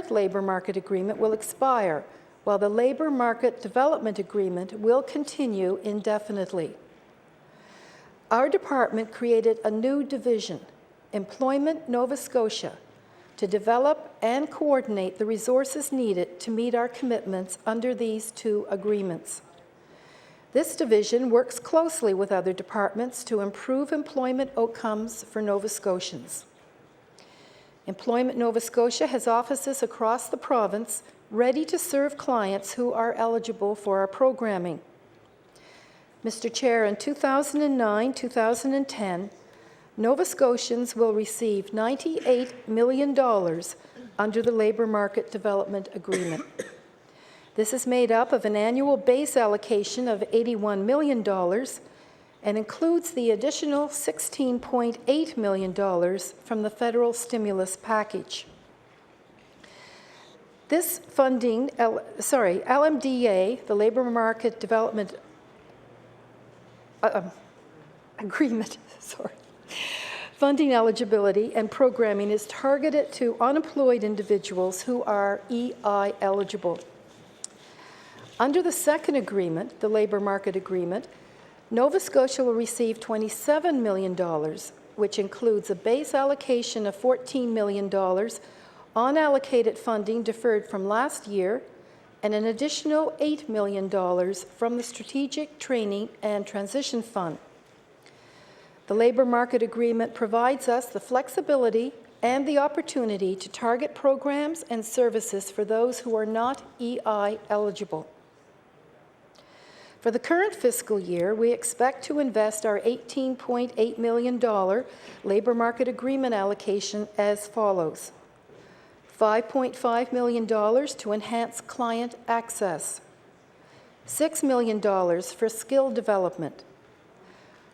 current labour market agreement will expire, while the Labour Market Development Agreement will continue indefinitely. Our department created a new division, Employment Nova Scotia, to develop and coordinate the resources needed to meet our commitments under these two agreements. This division works closely with other departments to improve employment outcomes for Nova Scotians. Employment Nova Scotia has offices across the province ready to serve clients who are eligible for our programming. Mr. Chair, in 2009-2010, Nova Scotians will receive $98 million under the Labour Market Development Agreement. This is made up of an annual base allocation of $81 million and includes the additional $16.8 million from the federal stimulus package. This funding, LMDA, the Labour Market Development Agreement, funding eligibility and programming is targeted to unemployed individuals who are EI eligible. Under the second agreement, the Labour Market Agreement, Nova Scotia will receive $27 million, which includes a base allocation of $14 million, unallocated funding deferred from last year, and an additional $8 million from the Strategic Training and Transition Fund. The Labour Market Agreement provides us the flexibility and the opportunity to target programs and services for those who are not EI eligible. For the current fiscal year, we expect to invest our $18.8 million Labour Market Agreement allocation as follows: $5.5 million to enhance client access, $6 million for skill development,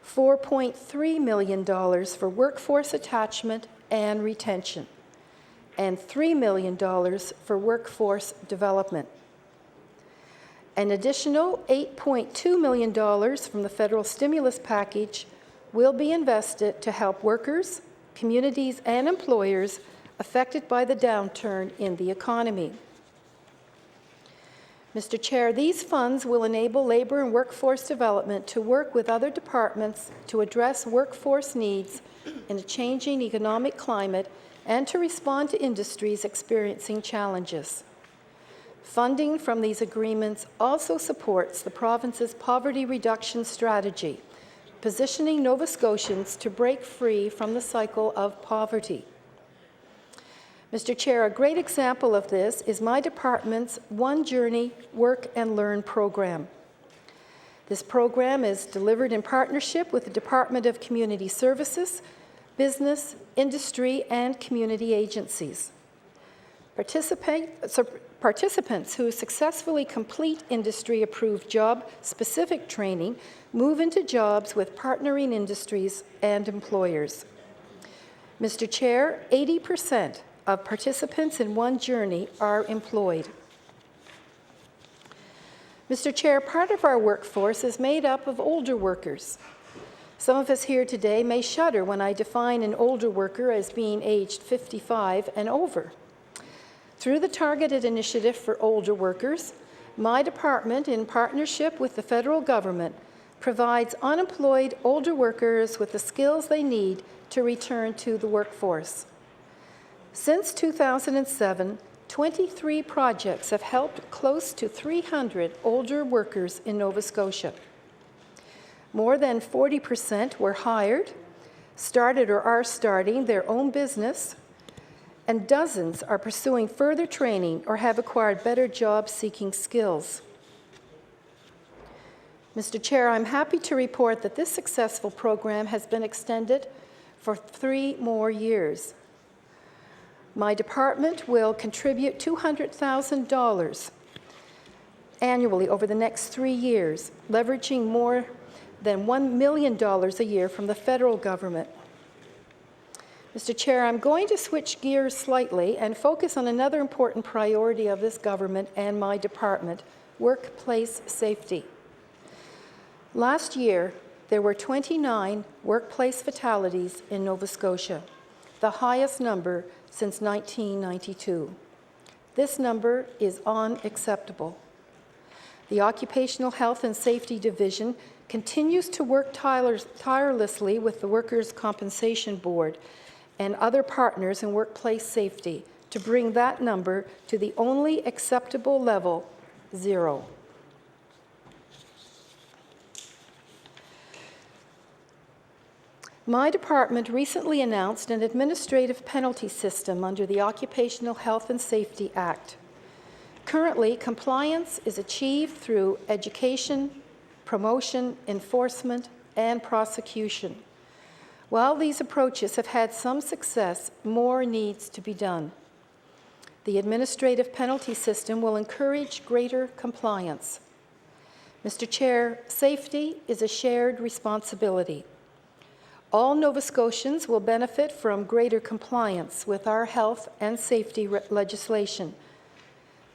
$4.3 million for workforce attachment and retention, and $3 million for workforce development. An additional $8.2 million from the federal stimulus package will be invested to help workers, communities, and employers affected by the downturn in the economy. Mr. Chair, these funds will enable labour and workforce development to work with other departments to address workforce needs in a changing economic climate and to respond to industries experiencing challenges. Funding from these agreements also supports the province's poverty reduction strategy, positioning Nova Scotians to break free from the cycle of poverty. Mr. Chair, a great example of this is my department's One Journey Work and Learn program. This program is delivered in partnership with the Department of Community Services, business, industry, and community agencies. Participants who successfully complete industry-approved job-specific training move into jobs with partnering industries and employers. Mr. Chair, 80% of participants in One Journey are employed. Mr. Chair, part of our workforce is made up of older workers. Some of us here today may shudder when I define an older worker as being aged 55 and over. Through the Targeted Initiative for Older Workers, my department, in partnership with the federal government, provides unemployed older workers with the skills they need to return to the workforce. Since 2007, 23 projects have helped close to 300 older workers in Nova Scotia. More than 40% were hired, started or are starting their own business, and dozens are pursuing further training or have acquired better job-seeking skills. Mr. Chair, I'm happy to report that this successful program has been extended for 3 more years. My department will contribute $200,000 annually over the next 3 years, leveraging more than $1 million a year from the federal government. Mr. Chair, I'm going to switch gears slightly and focus on another important priority of this government and my department, workplace safety. Last year, there were 29 workplace fatalities in Nova Scotia, the highest number since 1992. This number is unacceptable. The Occupational Health and Safety Division continues to work tirelessly with the Workers' Compensation Board and other partners in workplace safety to bring that number to the only acceptable level, 0. My department recently announced an administrative penalty system under the Occupational Health and Safety Act. Currently, compliance is achieved through education, promotion, enforcement, and prosecution. While these approaches have had some success, more needs to be done. The administrative penalty system will encourage greater compliance. Mr. Chair, safety is a shared responsibility. All Nova Scotians will benefit from greater compliance with our health and safety legislation.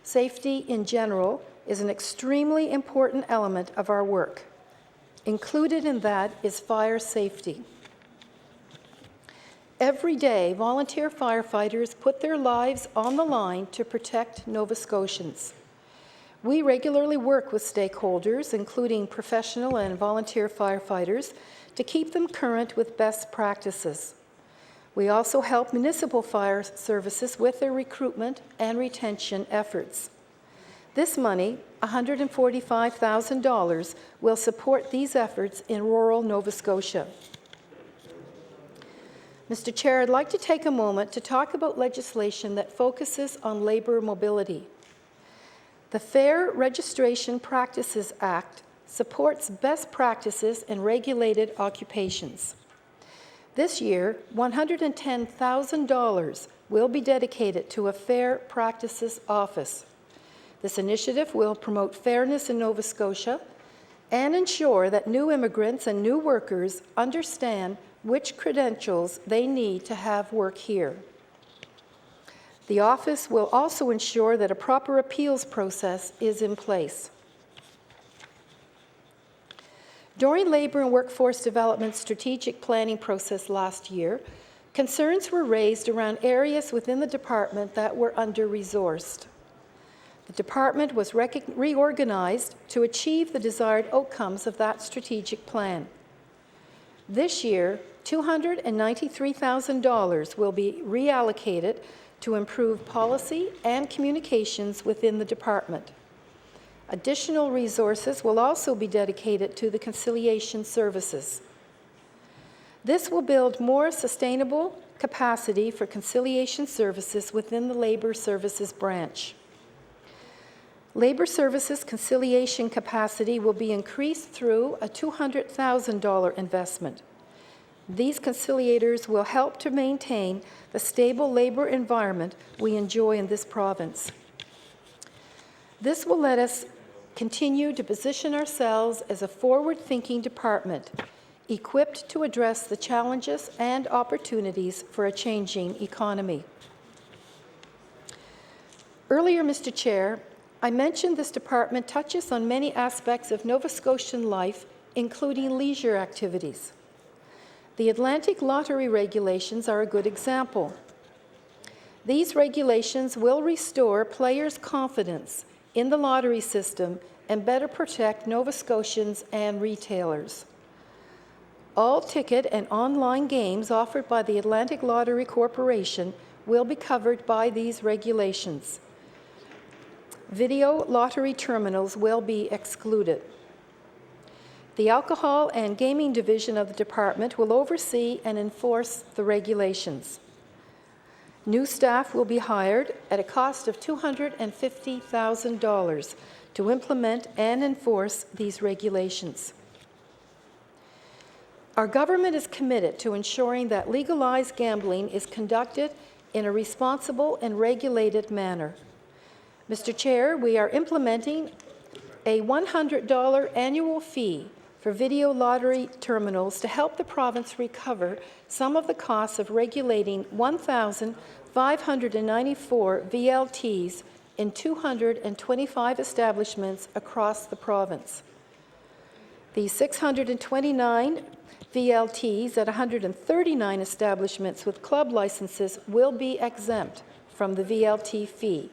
Safety in general is an extremely important element of our work. Included in that is fire safety. Every day, volunteer firefighters put their lives on the line to protect Nova Scotians. We regularly work with stakeholders, including professional and volunteer firefighters, to keep them current with best practices. We also help municipal fire services with their recruitment and retention efforts. This money, $145,000, will support these efforts in rural Nova Scotia. Mr. Chair, I'd like to take a moment to talk about legislation that focuses on labour mobility. The Fair Registration Practices Act supports best practices in regulated occupations. This year, $110,000 will be dedicated to a Fair Practices Office. This initiative will promote fairness in Nova Scotia and ensure that new immigrants and new workers understand which credentials they need to have work here. The office will also ensure that a proper appeals process is in place. During Labour and Workforce Development's strategic planning process last year, concerns were raised around areas within the department that were under-resourced. The department was reorganized to achieve the desired outcomes of that strategic plan. This year, $293,000 will be reallocated to improve policy and communications within the department. Additional resources will also be dedicated to the conciliation services. This will build more sustainable capacity for conciliation services within the Labour Services branch. Labour Services conciliation capacity will be increased through a $200,000 investment. These conciliators will help to maintain the stable labour environment we enjoy in this province. This will let us continue to position ourselves as a forward-thinking department, equipped to address the challenges and opportunities for a changing economy. Earlier, Mr. Chair, I mentioned this department touches on many aspects of Nova Scotian life, including leisure activities. The Atlantic Lottery regulations are a good example. These regulations will restore players' confidence in the lottery system and better protect Nova Scotians and retailers. All ticket and online games offered by the Atlantic Lottery Corporation will be covered by these regulations. Video lottery terminals will be excluded. The Alcohol and Gaming Division of the department will oversee and enforce the regulations. New staff will be hired at a cost of $250,000 to implement and enforce these regulations. Our government is committed to ensuring that legalized gambling is conducted in a responsible and regulated manner. Mr. Chair, we are implementing a $100 annual fee for video lottery terminals to help the province recover some of the costs of regulating 1,594 VLTs in 225 establishments across the province. The 629 VLTs at 139 establishments with club licenses will be exempt from the VLT fee.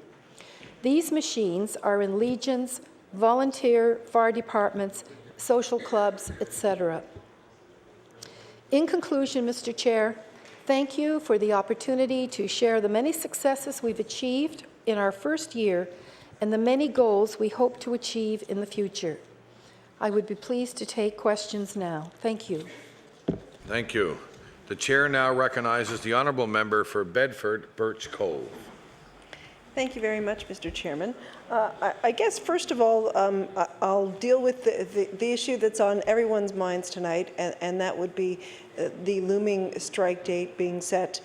These machines are in legions, volunteer fire departments, social clubs, etc. In conclusion, Mr. Chair, thank you for the opportunity to share the many successes we've achieved in our first year and the many goals we hope to achieve in the future. I would be pleased to take questions now. Thank you. Thank you. The chair now recognizes the honourable member for Bedford Birch Cove. Thank you very much, Mr. Chairman. I guess, first of all, I'll deal with the issue that's on everyone's minds tonight, and that would be the looming strike date being set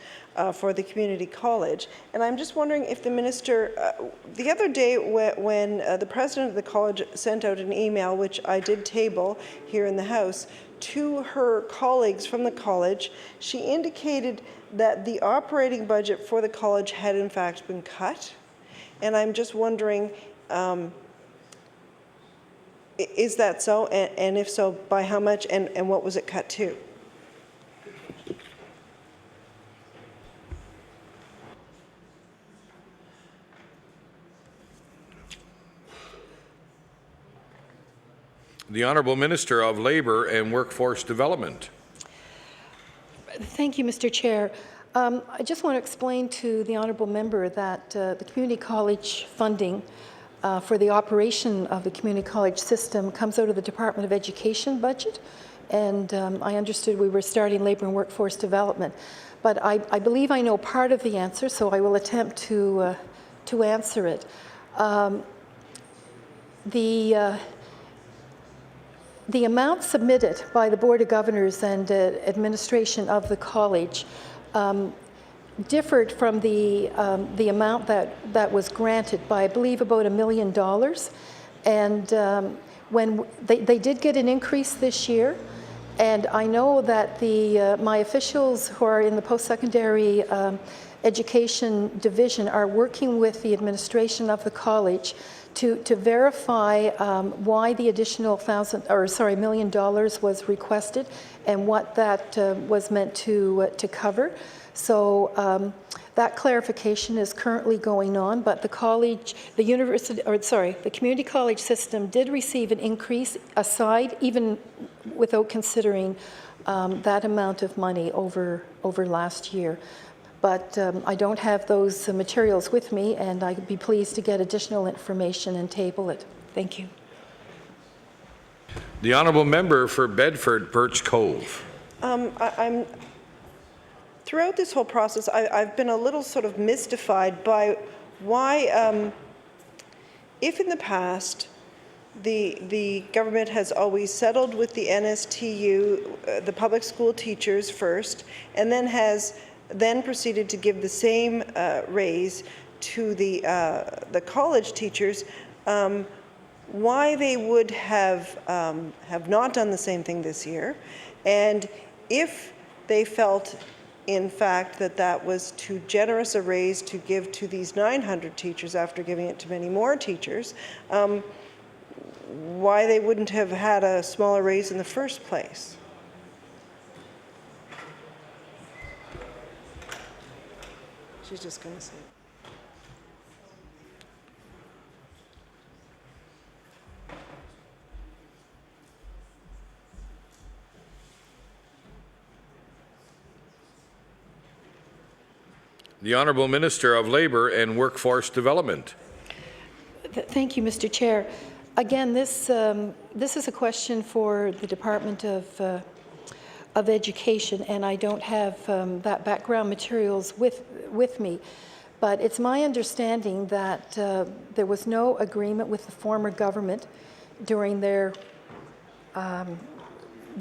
for the community college. And I'm just wondering if the minister, the other day when the president of the college sent out an email, which I did table here in the House, to her colleagues from the college, she indicated that the operating budget for the college had in fact been cut. And I'm just wondering, is that so? And if so, by how much, and what was it cut to? The Honourable Minister of Labour and Workforce Development. Thank you, Mr. Chair. I just want to explain to the honourable member that the community college funding for the operation of the community college system comes out of the Department of Education budget, and I understood we were starting labour and workforce development. But I believe I know part of the answer, so I will attempt to answer it. The amount submitted by the Board of Governors and administration of the college differed from the amount that was granted by, I believe, about $1 million. And when they did get an increase this year, and I know that my officials who are in the post-secondary education division are working with the administration of the college to verify why the additional $1 million was requested and what that was meant to cover. So that clarification is currently going on, but the community college system did receive an increase aside, even without considering that amount of money over last year. But I don't have those materials with me, and I'd be pleased to get additional information and table it. Thank you. The honourable member for Bedford Birch Cove. Throughout this whole process, I've been a little sort of mystified by why, if in the past the government has always settled with the NSTU, the public school teachers first, and then proceeded to give the same raise to the college teachers, why they would have not done the same thing this year, and if they felt, in fact, that was too generous a raise to give to these 900 teachers after giving it to many more teachers, why they wouldn't have had a smaller raise in the first place. She's just going to say. The Honourable Minister of Labour and Workforce Development. Thank you, Mr. Chair. Again, this is a question for the Department of Education, and I don't have that background materials with me. But it's my understanding that there was no agreement with the former government during their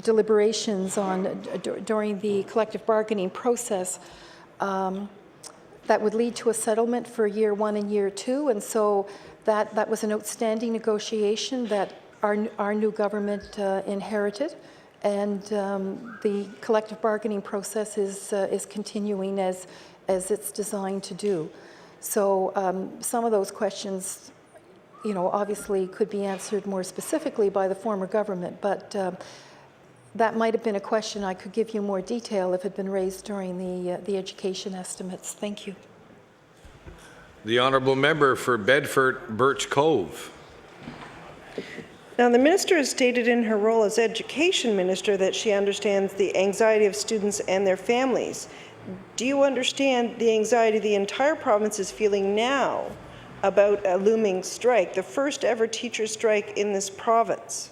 deliberations during the collective bargaining process that would lead to a settlement for year 1 and year 2, and so that was an outstanding negotiation that our new government inherited, and the collective bargaining process is continuing as it's designed to do. So some of those questions, obviously could be answered more specifically by the former government, but that might have been a question I could give you more detail if it had been raised during the education estimates. Thank you. The honourable member for Bedford Birch Cove. Now, the minister has stated in her role as education minister that she understands the anxiety of students and their families. Do you understand the anxiety the entire province is feeling now about a looming strike, the first ever teacher strike in this province?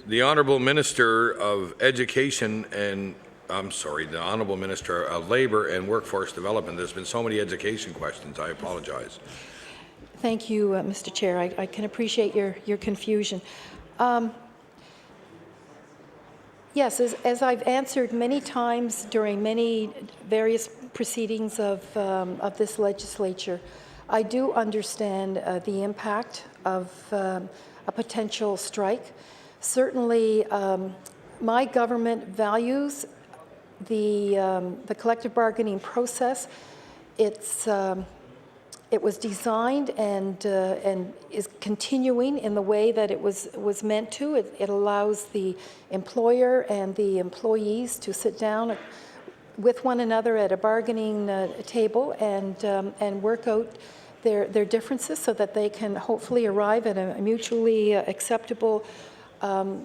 The Honourable Minister of Education and, the Honourable Minister of Labour and Workforce Development. There's been so many education questions. I apologize. Thank you, Mr. Chair. I can appreciate your confusion. Yes, as I've answered many times during many various proceedings of this legislature, I do understand the impact of a potential strike. Certainly, my government values the collective bargaining process. It was designed and is continuing in the way that it was meant to. It allows the employer and the employees to sit down with one another at a bargaining table and work out their differences so that they can hopefully arrive at a mutually acceptable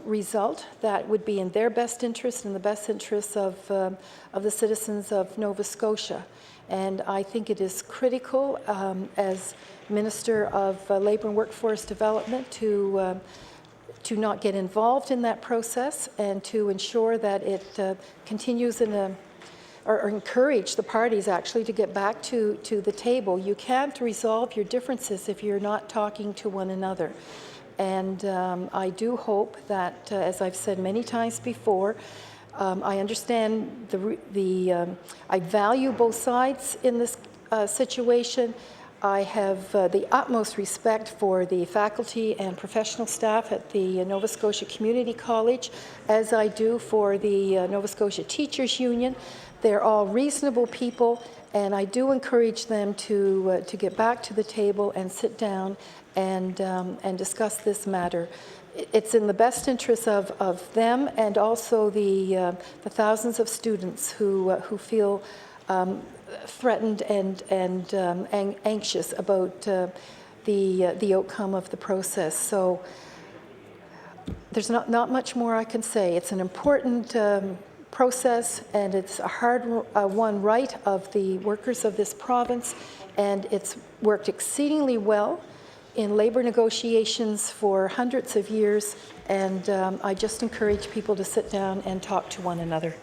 result that would be in their best interest and the best interests of the citizens of Nova Scotia. And I think it is critical as Minister of Labour and Workforce Development to not get involved in that process and to ensure that it continues or encourage the parties actually to get back to the table. You can't resolve your differences if you're not talking to one another. And I do hope that, as I've said many times before, I understand I value both sides in this situation. I have the utmost respect for the faculty and professional staff at the Nova Scotia Community College, as I do for the Nova Scotia Teachers Union. They're all reasonable people, and I do encourage them to get back to the table and sit down and discuss this matter. It's in the best interest of them and also the thousands of students who feel threatened and anxious about the outcome of the process. So there's not much more I can say. It's an important process, and it's a hard-won right of the workers of this province, and it's worked exceedingly well in labour negotiations for hundreds of years, and I just encourage people to sit down and talk to one another.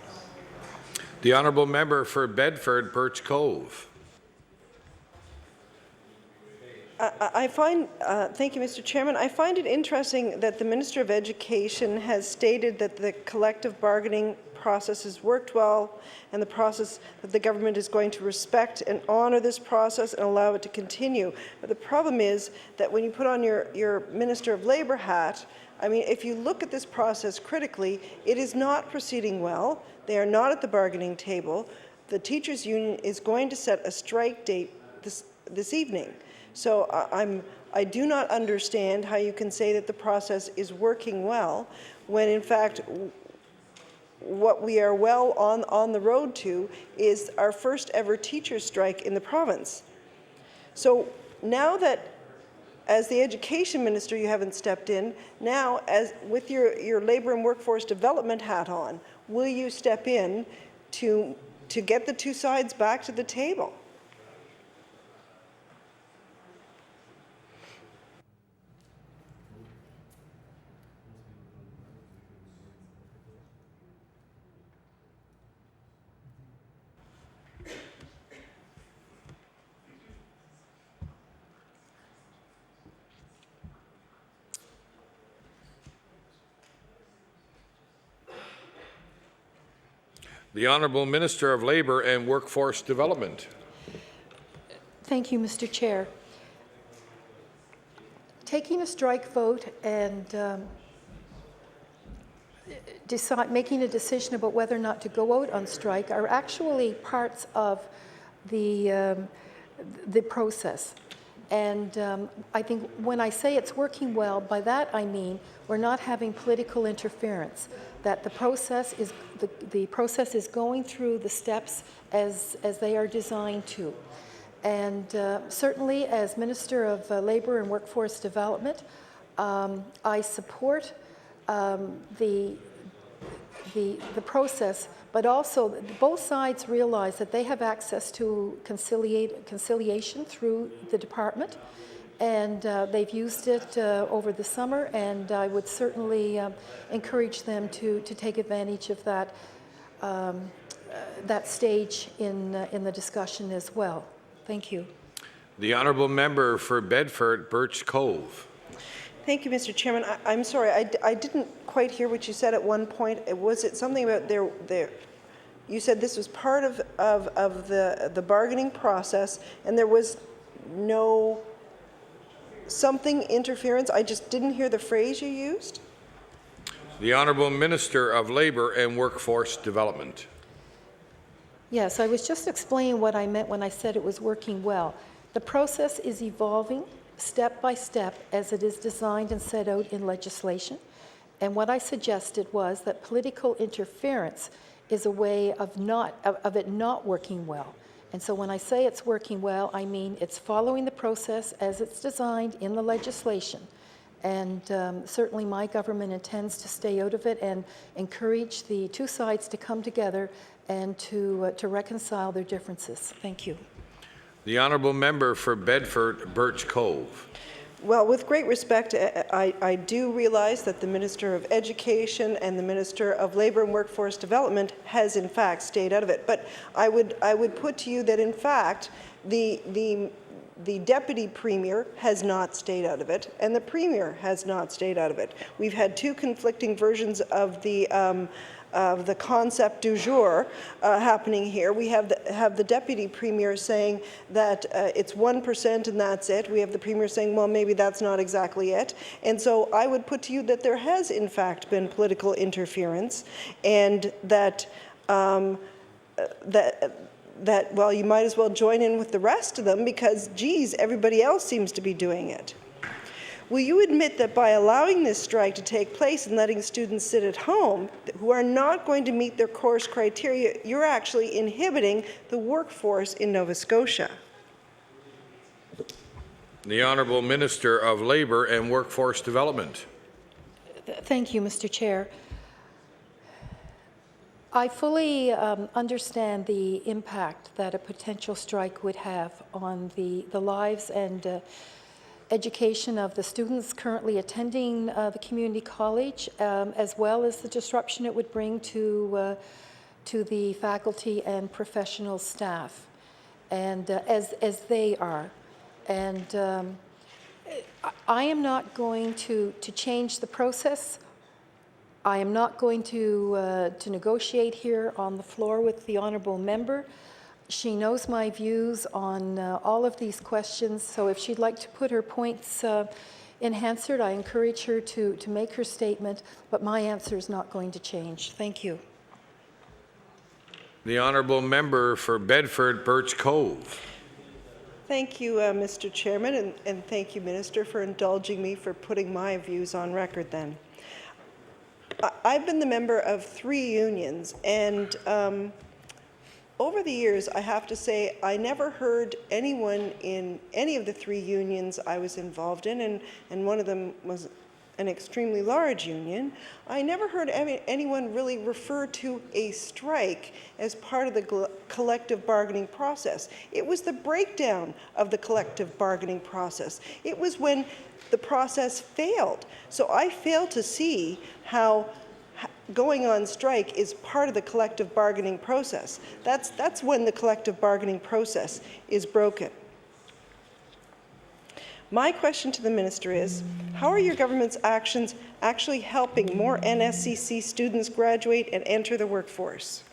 The honourable member for Bedford Birch Cove. I find, thank you, Mr. Chairman. I find it interesting that the Minister of Education has stated that the collective bargaining process has worked well, and the process that the government is going to respect and honour this process and allow it to continue. But the problem is that when you put on your Minister of Labour hat, I mean, if you look at this process critically, it is not proceeding well. They are not at the bargaining table. The teachers' union is going to set a strike date this evening. So I do not understand how you can say that the process is working well when, in fact, what we are well on the road to is our first ever teacher strike in the province. So now that, as the education minister, you haven't stepped in, now as with your labour and workforce development hat on, will you step in to get the two sides back to the table? The Honourable Minister of Labour and Workforce Development. Thank you, Mr. Chair. Taking a strike vote and making a decision about whether or not to go out on strike are actually parts of the process. And I think when I say it's working well, by that I mean we're not having political interference, that the process is going through the steps as they are designed to. And certainly as Minister of Labour and Workforce Development, I support the process, but also both sides realize that they have access to conciliation through the department, and they've used it over the summer, and I would certainly encourage them to take advantage of that that stage in the discussion as well. Thank you. The honourable member for Bedford, Birch Cove. Thank you, Mr. Chairman. I'm sorry, I didn't quite hear what you said at one point. Was it something about you said this was part of the bargaining process, and there was no something interference? I just didn't hear the phrase you used. The Honourable Minister of Labour and Workforce Development. Yes, I was just explaining what I meant when I said it was working well. The process is evolving step by step as it is designed and set out in legislation. And what I suggested was that political interference is a way of it not working well. And so when I say it's working well, I mean it's following the process as it's designed in the legislation. And certainly my government intends to stay out of it and encourage the two sides to come together and to reconcile their differences. Thank you. The honourable member for Bedford, Birch Cove. Well, with great respect, I do realize that the Minister of Education and the Minister of Labour and Workforce Development has in fact stayed out of it. But I would put to you that in fact the Deputy Premier has not stayed out of it, and the Premier has not stayed out of it. We've had two conflicting versions of the concept du jour happening here. We have the Deputy Premier saying that it's 1% and that's it. We have the Premier saying, well, maybe that's not exactly it. And so I would put to you that there has in fact been political interference, and that well, you might as well join in with the rest of them because, geez, everybody else seems to be doing it. Will you admit that by allowing this strike to take place and letting students sit at home who are not going to meet their course criteria, you're actually inhibiting the workforce in Nova Scotia? The Honourable Minister of Labour and Workforce Development. Thank you, Mr. Chair. I fully understand the impact that a potential strike would have on the lives and education of the students currently attending the community college, as well as the disruption it would bring to the faculty and professional staff, and as they are. And I am not going to change the process. I am not going to negotiate here on the floor with the honourable member. She knows my views on all of these questions, so if she'd like to put her points in Hansard, I encourage her to make her statement, but my answer is not going to change. Thank you. The Honourable Member for Bedford, Birch Cove. Thank you, Mr. Chairman, and thank you, Minister, for indulging me for putting my views on record then. I've been the member of 3 unions, and over the years, I have to say, I never heard anyone in any of the 3 unions I was involved in, and one of them was an extremely large union. I never heard anyone really refer to a strike as part of the collective bargaining process. It was the breakdown of the collective bargaining process. It was when the process failed. So I fail to see how going on strike is part of the collective bargaining process. That's when the collective bargaining process is broken. My question to the Minister is, how are your government's actions actually helping more NSCC students graduate and enter the workforce?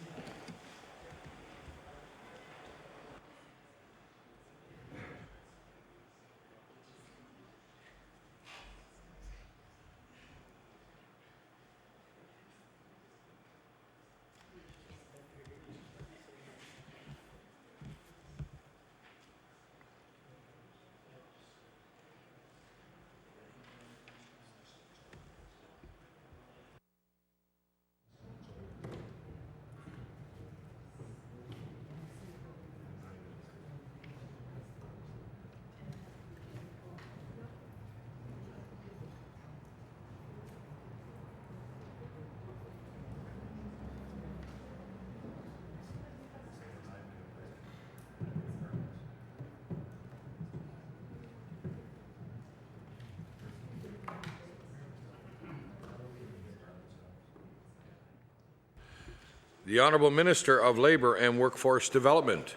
The Honourable Minister of Labour and Workforce Development.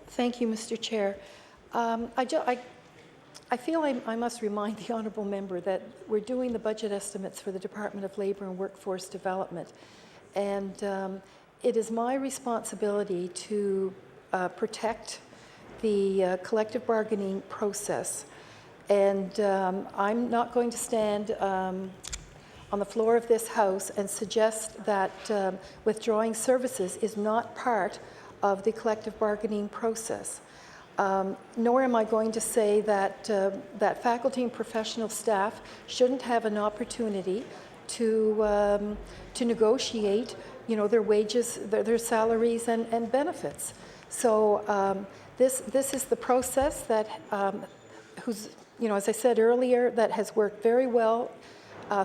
Thank you, Mr. Chair. I feel I must remind the honourable member that we're doing the budget estimates for the Department of Labour and Workforce Development, and it is my responsibility to protect the collective bargaining process. And I'm not going to stand on the floor of this House and suggest that withdrawing services is not part of the collective bargaining process. Nor am I going to say that that faculty and professional staff shouldn't have an opportunity to negotiate, their wages, their salaries, and benefits. So this is the process that, as I said earlier, that has worked very well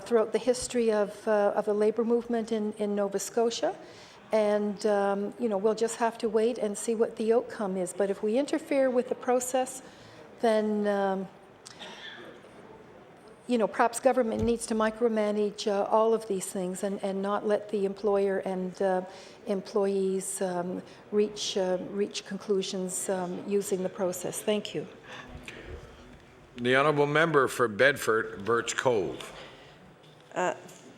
throughout the history of the labour movement in Nova Scotia. And, we'll just have to wait and see what the outcome is. But if we interfere with the process, then, perhaps government needs to micromanage all of these things and not let the employer and employees reach conclusions using the process. Thank you. The Honourable Member for Bedford Birch Cove.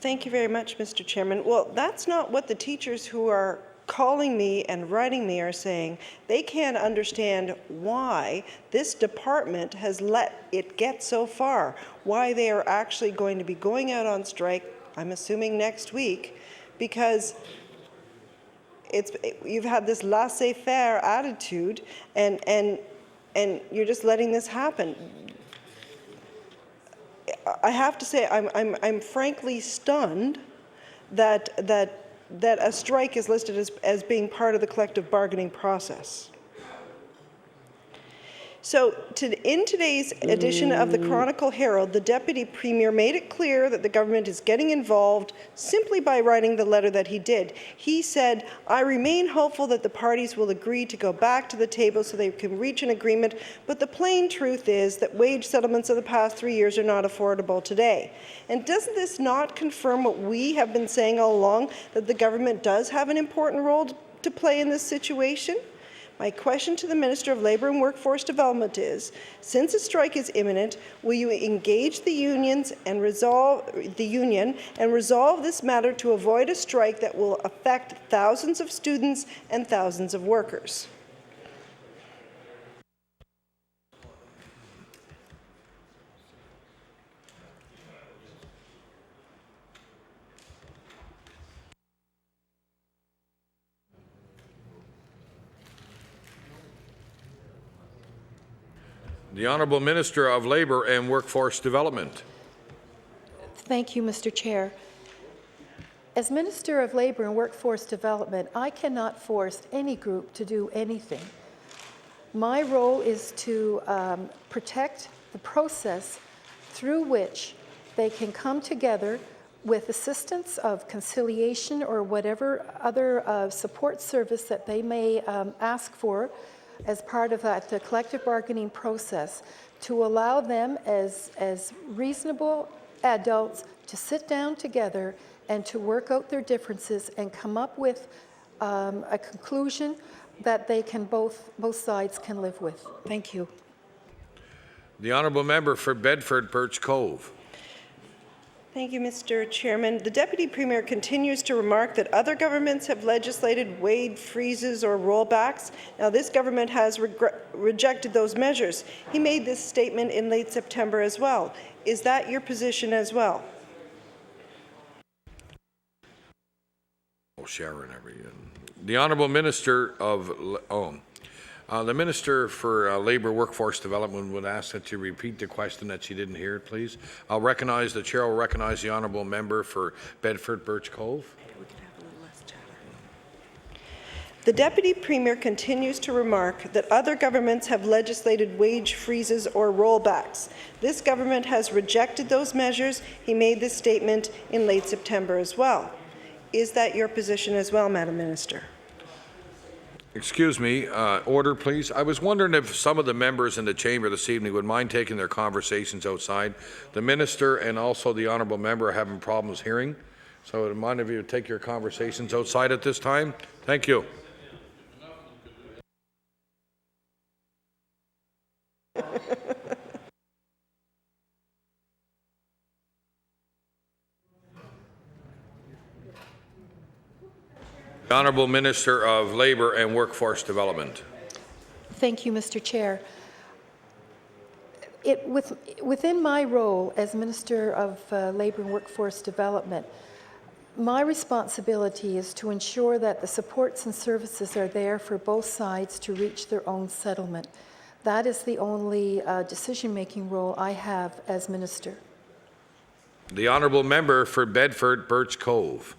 Thank you very much, Mr. Chairman. Well, that's not what the teachers who are calling me and writing me are saying. They can't understand why this department has let it get so far, why they are actually going to be going out on strike, I'm assuming next week, because you've had this laissez-faire attitude and you're just letting this happen. I have to say, I'm frankly stunned that a strike is listed as being part of the collective bargaining process. So in today's edition of the Chronicle Herald, the Deputy Premier made it clear that the government is getting involved simply by writing the letter that he did. He said, "I remain hopeful that the parties will agree to go back to the table so they can reach an agreement, but the plain truth is that wage settlements of the past 3 years are not affordable today." And doesn't this not confirm what we have been saying all along, that the government does have an important role to play in this situation? My question to the Minister of Labour and Workforce Development is, since a strike is imminent, will you engage the union and resolve this matter to avoid a strike that will affect thousands of students and thousands of workers? The Honourable Minister of Labour and Workforce Development. Thank you, Mr. Chair. As Minister of Labour and Workforce Development, I cannot force any group to do anything. My role is to protect the process through which they can come together with assistance of conciliation or whatever other support service that they may ask for as part of that collective bargaining process, to allow them as reasonable adults to sit down together and to work out their differences and come up with a conclusion that they can both sides can live with. Thank you. The Honourable Member for Bedford Birch Cove. Thank you, Mr. Chairman. The Deputy Premier continues to remark that other governments have legislated wage freezes or rollbacks. Now, this government has rejected those measures. He made this statement in late September as well. Is that your position as well? Oh, Sharon, the Honourable Minister of the Minister for Labour Workforce Development would ask that you repeat the question that she didn't hear, please. The Chair will recognize the Honourable Member for Bedford Birch Cove. The Deputy Premier continues to remark that other governments have legislated wage freezes or rollbacks. This government has rejected those measures. He made this statement in late September as well. Is that your position as well, Madam Minister? Excuse me, order please. I was wondering if some of the members in the chamber this evening would mind taking their conversations outside. The Minister and also the Honourable Member are having problems hearing. So would mind if you take your conversations outside at this time? Thank you. The Honourable Minister of Labour and Workforce Development. Thank you, Mr. Chair. Within my role as Minister of Labour and Workforce Development, my responsibility is to ensure that the supports and services are there for both sides to reach their own settlement. That is the only decision-making role I have as Minister. The Honourable Member for Bedford Birch Cove.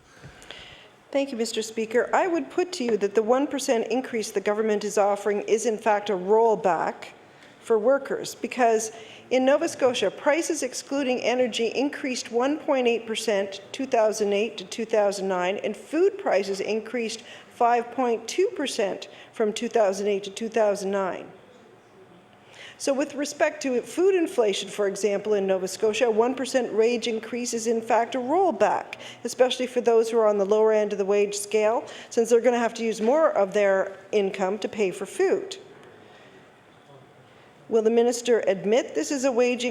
Thank you, Mr. Speaker. I would put to you that the 1% increase the government is offering is in fact a rollback for workers, because in Nova Scotia, prices excluding energy increased 1.8% 2008 to 2009, and food prices increased 5.2% from 2008 to 2009. So with respect to food inflation, for example, in Nova Scotia, a 1% wage increase is in fact a rollback, especially for those who are on the lower end of the wage scale, since they're going to have to use more of their income to pay for food. Will the minister admit this wage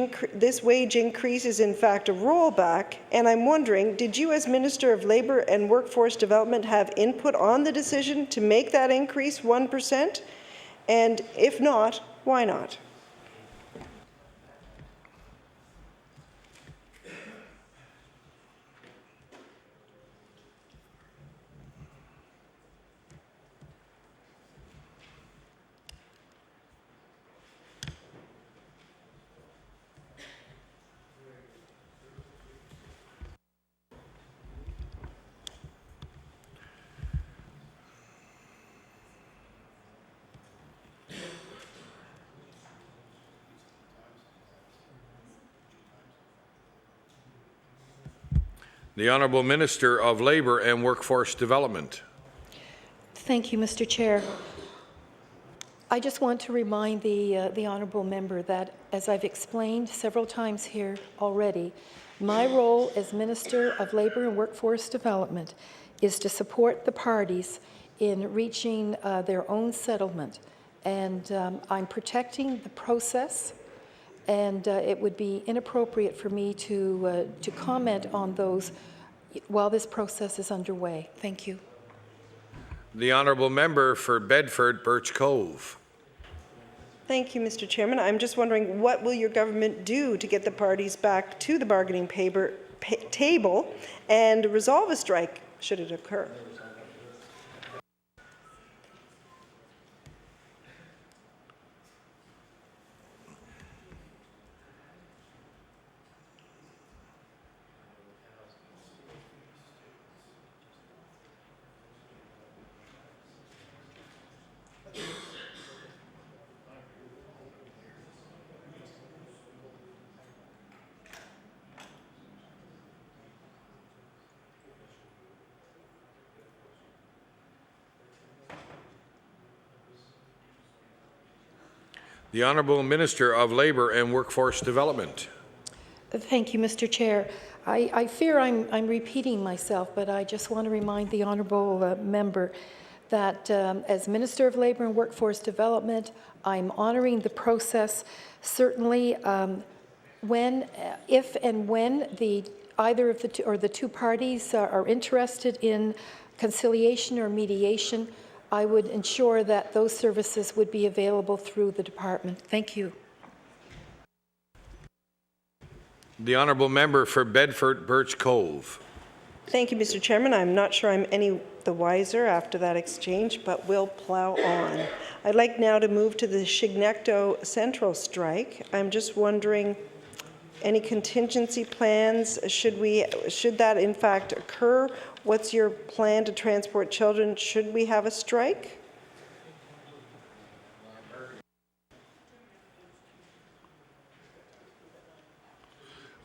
increase is in fact a rollback? And I'm wondering, did you as Minister of Labour and Workforce Development have input on the decision to make that increase 1%? And if not, why not? The Honourable Minister of Labour and Workforce Development. Thank you, Mr. Chair. I just want to remind the honourable member that, as I've explained several times here already, my role as Minister of Labour and Workforce Development is to support the parties in reaching their own settlement. And I'm protecting the process, and it would be inappropriate for me to comment on those while this process is underway. Thank you. The Honourable Member for Bedford Birch Cove. Thank you, Mr. Chairman. I'm just wondering, what will your government do to get the parties back to the bargaining table and resolve a strike should it occur? The Honourable Minister of Labour and Workforce Development. Thank you, Mr. Chair. I fear I'm repeating myself, but I just want to remind the honourable member that as Minister of Labour and Workforce Development, I'm honouring the process. Certainly, if and when either of the two parties are interested in conciliation or mediation, I would ensure that those services would be available through the department. Thank you. The Honourable Member for Bedford Birch Cove. Thank you, Mr. Chairman. I'm not sure I'm any the wiser after that exchange, but we'll plow on. I'd like now to move to the Chignecto Central strike. I'm just wondering, any contingency plans? Should that in fact occur? What's your plan to transport children should we have a strike?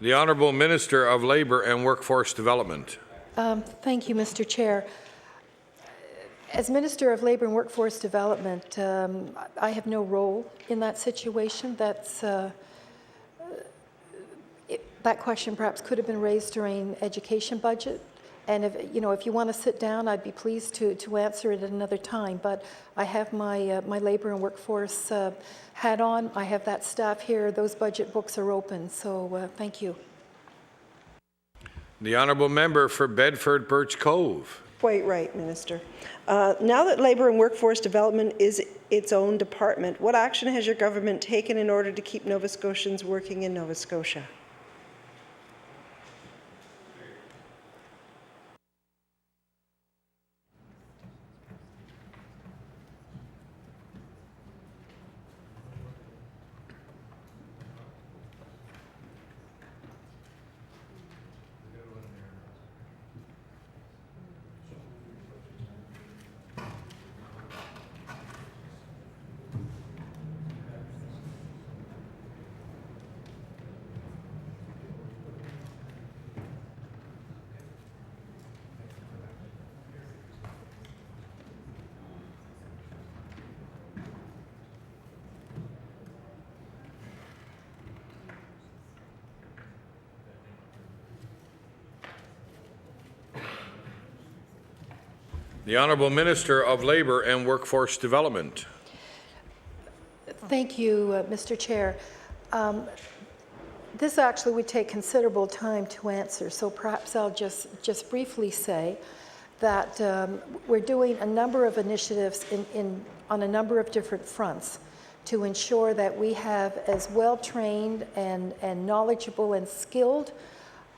The Honourable Minister of Labour and Workforce Development. Thank you, Mr. Chair. As Minister of Labour and Workforce Development, I have no role in that situation. That question perhaps could have been raised during education budget And if you want to sit down, I'd be pleased to answer it at another time. But I have my labor and workforce hat on. I have that staff here. Those budget books are open. So thank you. The honourable member for Bedford Birch Cove. Quite right, Minister. Now that Labour and Workforce Development is its own department, what action has your government taken in order to keep Nova Scotians working in Nova Scotia? The Honourable Minister of Labour and Workforce Development. Thank you, Mr. Chair. This actually would take considerable time to answer, so perhaps I'll just briefly say that we're doing a number of initiatives on a number of different fronts to ensure that we have as well-trained and knowledgeable and skilled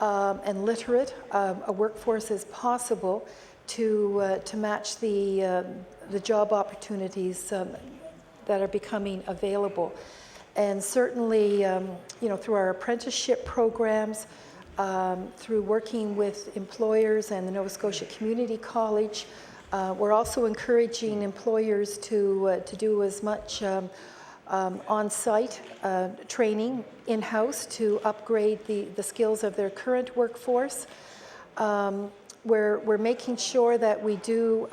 and literate a workforce as possible to match the job opportunities that are becoming available. And certainly, through our apprenticeship programs, through working with employers and the Nova Scotia Community College, we're also encouraging employers to do as much on-site training in-house to upgrade the skills of their current workforce. We're making sure that we do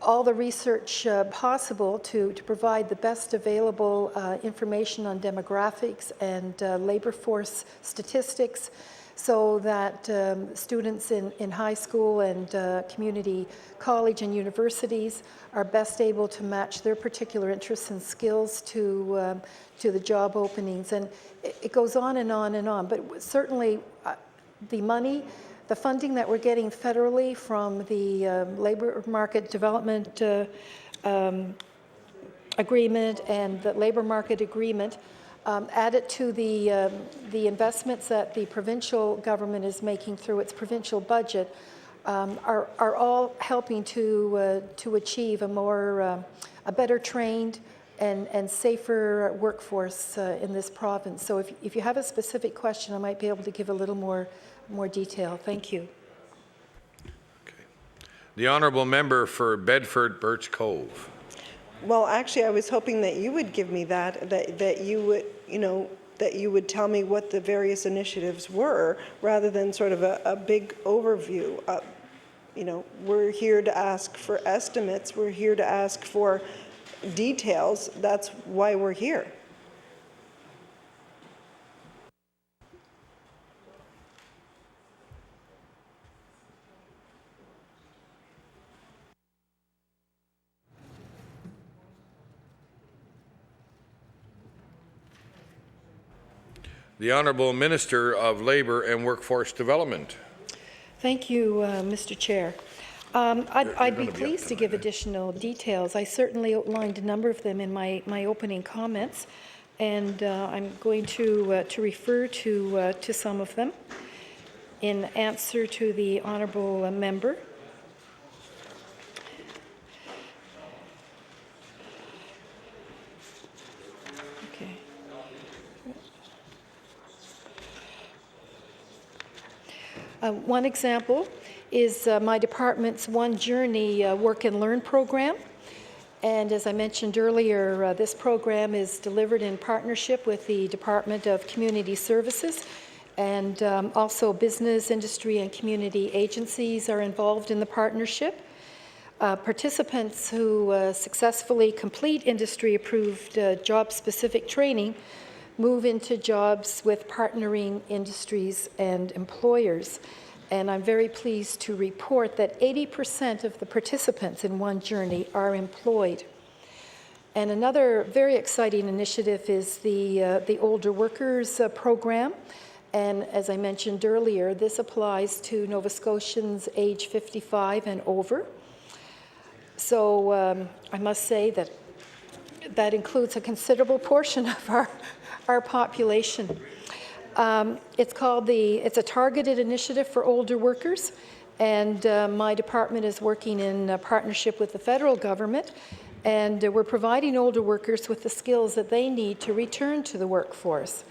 all the research possible to provide the best available information on demographics and labor force statistics so that students in high school and community college and universities are best able to match their particular interests and skills to the job openings. And it goes on and on and on, but certainly the funding that we're getting federally from the Labour Market Development Agreement and the Labour Market Agreement, added to the investments that the provincial government is making through its provincial budget, are all helping to achieve a better trained and safer workforce in this province. So if you have a specific question, I might be able to give a little more detail. Thank you. Okay. The honourable member for Bedford Birch Cove. Well, actually, I was hoping that you would give me that you would tell me what the various initiatives were, rather than sort of a big overview. We're here to ask for estimates. We're here to ask for details. That's why we're here. The Honourable Minister of Labour and Workforce Development. Thank you, Mr. Chair. I'd be pleased to give additional details. I certainly outlined a number of them in my opening comments, and I'm going to refer to some of them in answer to the honourable member. Okay. One example is my department's One Journey Work and Learn program. And as I mentioned earlier, this program is delivered in partnership with the Department of Community Services, and also business, industry, and community agencies are involved in the partnership. Participants who successfully complete industry-approved job-specific training move into jobs with partnering industries and employers. And I'm very pleased to report that 80% of the participants in One Journey are employed. And another very exciting initiative is the Older Workers Program. And as I mentioned earlier, this applies to Nova Scotians age 55 and over. So I must say that that includes a considerable portion of our population. It's a targeted initiative for older workers, and my department is working in partnership with the federal government, and we're providing older workers with the skills that they need to return to the workforce.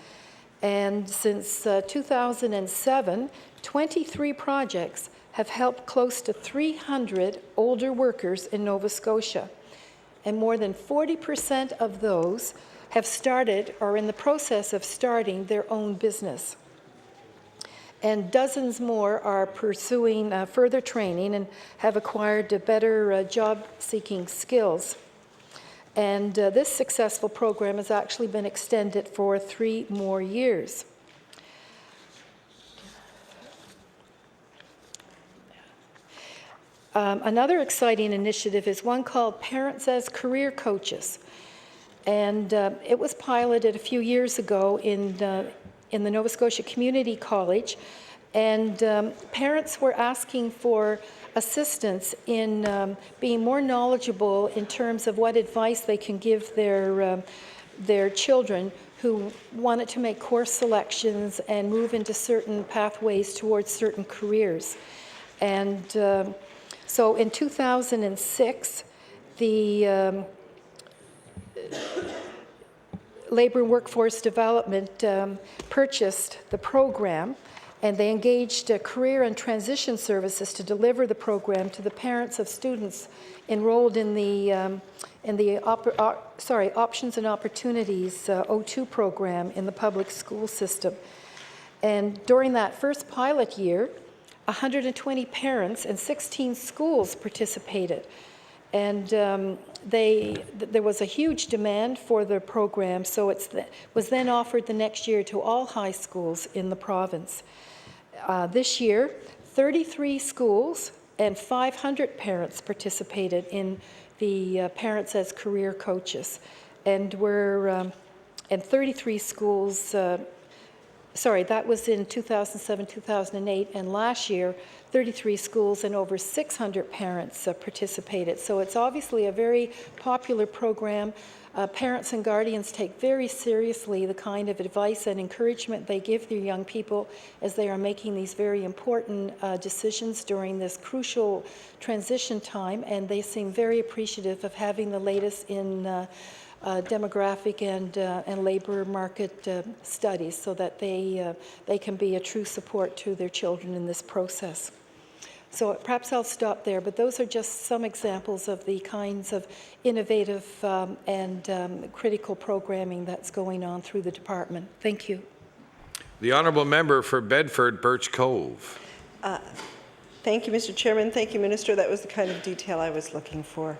And since 2007, 23 projects have helped close to 300 older workers in Nova Scotia. And more than 40% of those have started or are in the process of starting their own business. And dozens more are pursuing further training and have acquired better job-seeking skills. And this successful program has actually been extended for 3 more years. Another exciting initiative is one called Parents as Career Coaches. And it was piloted a few years ago in the Nova Scotia Community College. And parents were asking for assistance in being more knowledgeable in terms of what advice they can give their children who wanted to make course selections and move into certain pathways towards certain careers. And so in 2006, the Labour and Workforce Development purchased the program, and they engaged career and transition services to deliver the program to the parents of students enrolled in the Options and Opportunities O2 program in the public school system. And during that first pilot year, 120 parents and 16 schools participated. And there was a huge demand for the program, so it was then offered the next year to all high schools in the province. This year, 33 schools and 500 parents participated in the Parents as Career Coaches. And and 33 schools, that was in 2007, 2008, and last year, 33 schools and over 600 parents participated. So it's obviously a very popular program. Parents and guardians take very seriously the kind of advice and encouragement they give their young people as they are making these very important decisions during this crucial transition time, and they seem very appreciative of having the latest in demographic and labor market studies so that they can be a true support to their children in this process. So perhaps I'll stop there, but those are just some examples of the kinds of innovative and critical programming that's going on through the department. Thank you. The honourable member for Bedford Birch Cove. Thank you, Mr. Chairman. Thank you, Minister. That was the kind of detail I was looking for.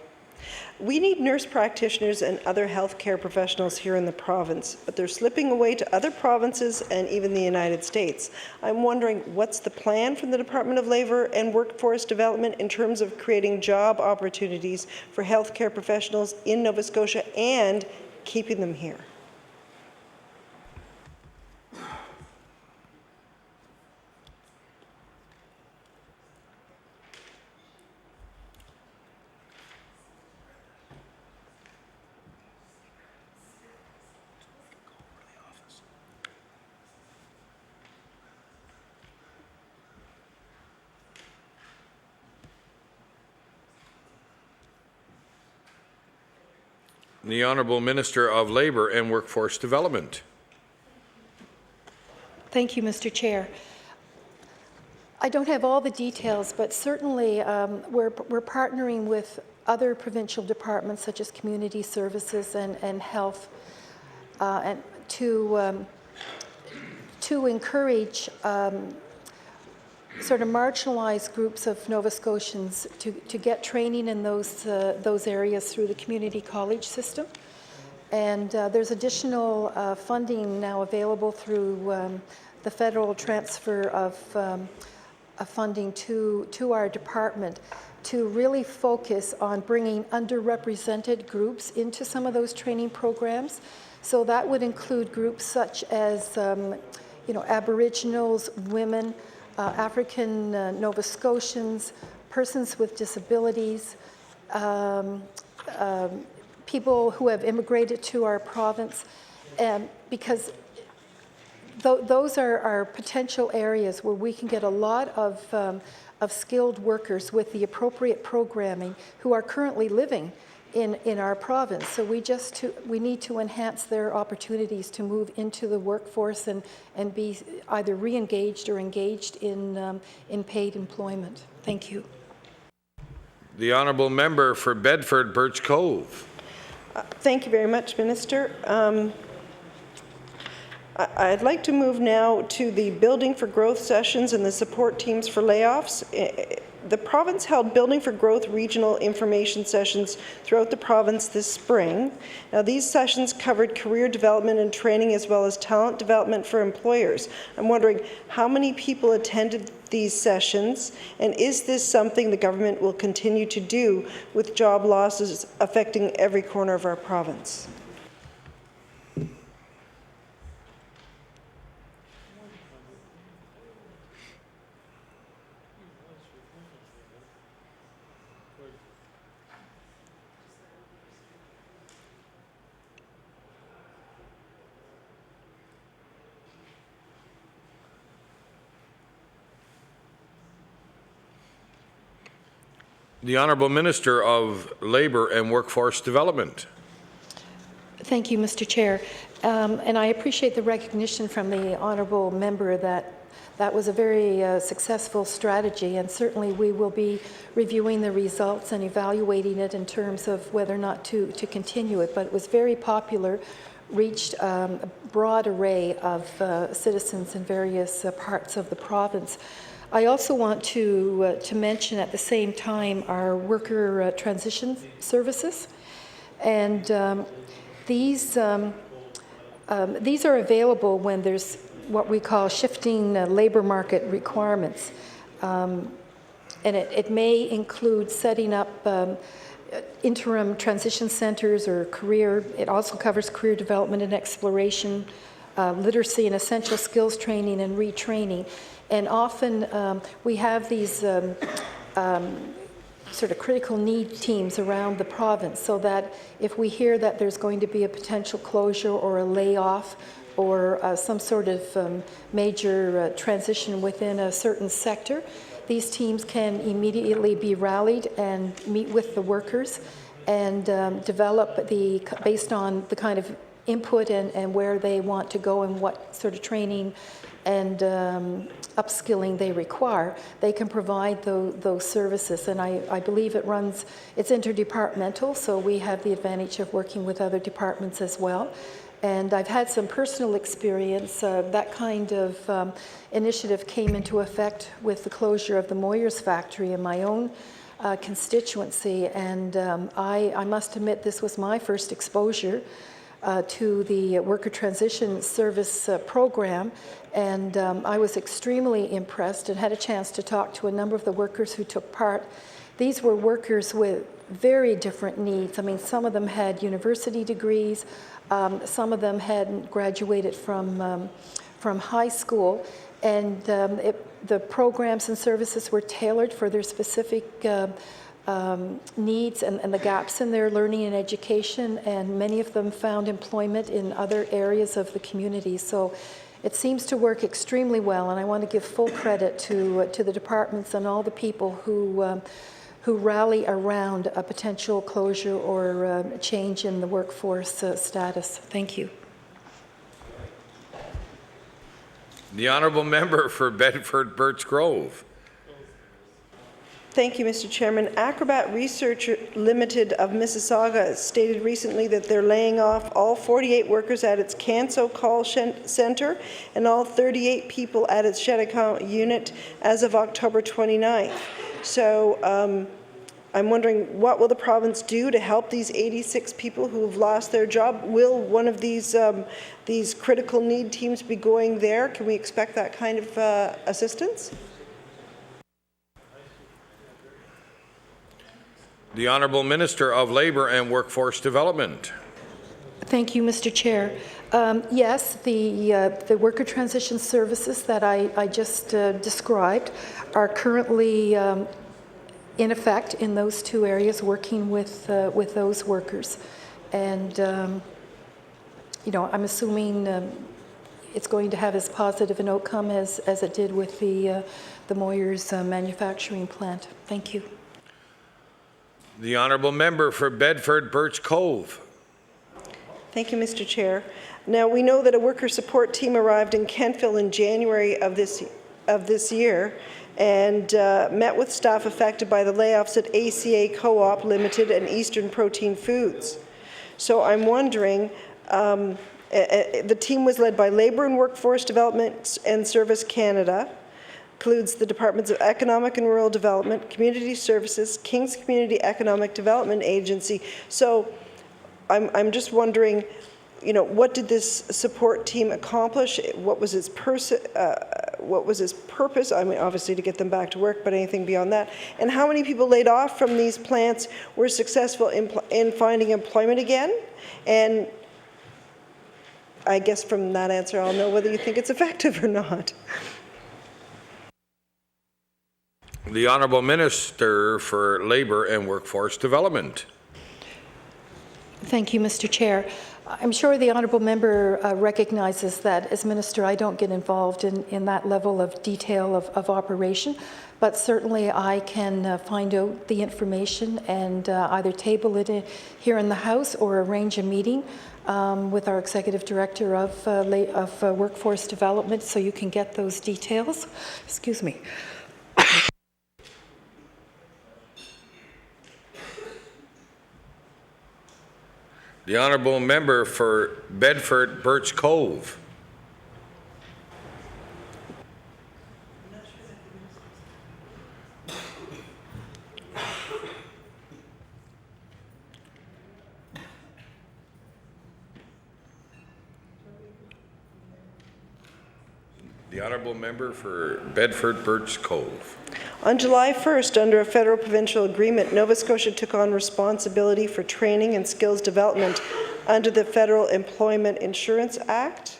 We need nurse practitioners and other healthcare professionals here in the province, but they're slipping away to other provinces and even the United States. I'm wondering, what's the plan from the Department of Labour and Workforce Development in terms of creating job opportunities for healthcare professionals in Nova Scotia and keeping them here? The Honourable Minister of Labour and Workforce Development. Thank you, Mr. Chair. I don't have all the details, but certainly we're partnering with other provincial departments such as community services and health and to encourage sort of marginalized groups of Nova Scotians to get training in those areas through the community college system. And there's additional funding now available through the federal transfer of funding to our department to really focus on bringing underrepresented groups into some of those training programs. So that would include groups such as Aboriginals, women, African Nova Scotians, persons with disabilities, people who have immigrated to our province, because those are potential areas where we can get a lot of skilled workers with the appropriate programming who are currently living in our province. So we need to enhance their opportunities to move into the workforce and be either re-engaged or engaged in paid employment. Thank you. The honourable member for Bedford Birch Cove. Thank you very much, Minister. I'd like to move now to the Building for Growth sessions and the support teams for layoffs. The province held Building for Growth regional information sessions throughout the province this spring. Now, these sessions covered career development and training as well as talent development for employers. I'm wondering how many people attended these sessions, and is this something the government will continue to do with job losses affecting every corner of our province? The Honourable Minister of Labour and Workforce Development. Thank you, Mr. Chair. And I appreciate the recognition from the honourable member that that was a very successful strategy, and certainly we will be reviewing the results and evaluating it in terms of whether or not to continue it. But it was very popular, reached a broad array of citizens in various parts of the province. I also want to mention at the same time our worker transition services, and these are available when there's what we call shifting labour market requirements, and it may include setting up interim transition centres or career. It also covers career development and exploration, literacy and essential skills training and retraining. And often we have these sort of critical need teams around the province, so that if we hear that there's going to be a potential closure or a layoff or some sort of major transition within a certain sector, these teams can immediately be rallied and meet with the workers and develop based on the kind of input and where they want to go and what sort of training and upskilling they require. They can provide those services, and I believe it's interdepartmental, so we have the advantage of working with other departments as well. And I've had some personal experience. That kind of initiative came into effect with the closure of the Moyers factory in my own constituency, and I must admit this was my first exposure to the worker transition service program, and I was extremely impressed and had a chance to talk to a number of the workers who took part. These were workers with very different needs. I mean, some of them had university degrees, some of them had graduated from high school, and the programs and services were tailored for their specific needs and the gaps in their learning and education, and many of them found employment in other areas of the community. So it seems to work extremely well, and I want to give full credit to the departments and all the people who rally around a potential closure or change in the workforce status. Thank you. The Honourable Member for Bedford Birch Grove. Thank you, Mr. Chairman. Acrobat Research Limited of Mississauga stated recently that they're laying off all 48 workers at its Canso call centre and all 38 people at its Cheticamp unit as of October 29th. So I'm wondering, what will the province do to help these 86 people who have lost their job? Will one of these critical need teams be going there? Can we expect that kind of assistance? The Honourable Minister of Labour and Workforce Development. Thank you, Mr. Chair. Yes, the worker transition services that I just described are currently in effect in those two areas, working with those workers. And, you know, I'm assuming it's going to have as positive an outcome as it did with the Moyers manufacturing plant. Thank you. The Honourable Member for Bedford Birch Cove. Thank you, Mr. Chair. Now, we know that a worker support team arrived in Kentville in January of this year and met with staff affected by the layoffs at ACA Co-op Limited and Eastern Protein Foods. So I'm wondering, the team was led by Labour and Workforce Development and Service Canada, includes the Departments of Economic and Rural Development, Community Services, King's Community Economic Development Agency. So I'm just wondering, you know, what did this support team accomplish? What was its purpose? I mean, obviously to get them back to work, but anything beyond that. And how many people laid off from these plants were successful in finding employment again? And I guess from that answer, I'll know whether you think it's effective or not. The Honourable Minister for Labour and Workforce Development. Thank you, Mr. Chair. I'm sure the honourable member recognizes that as minister I don't get involved in that level of detail of operation, but certainly I can find out the information and either table it here in the House or arrange a meeting with our Executive Director of Workforce Development so you can get those details. Excuse me. The Honourable Member for Bedford Birch Cove. The Honourable Member for Bedford Birch Cove. On July 1st, under a federal-provincial agreement, Nova Scotia took on responsibility for training and skills development under the Federal Employment Insurance Act.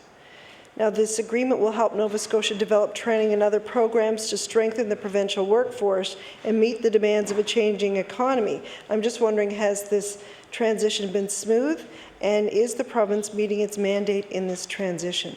Now, this agreement will help Nova Scotia develop training and other programs to strengthen the provincial workforce and meet the demands of a changing economy. I'm just wondering, has this transition been smooth, and is the province meeting its mandate in this transition?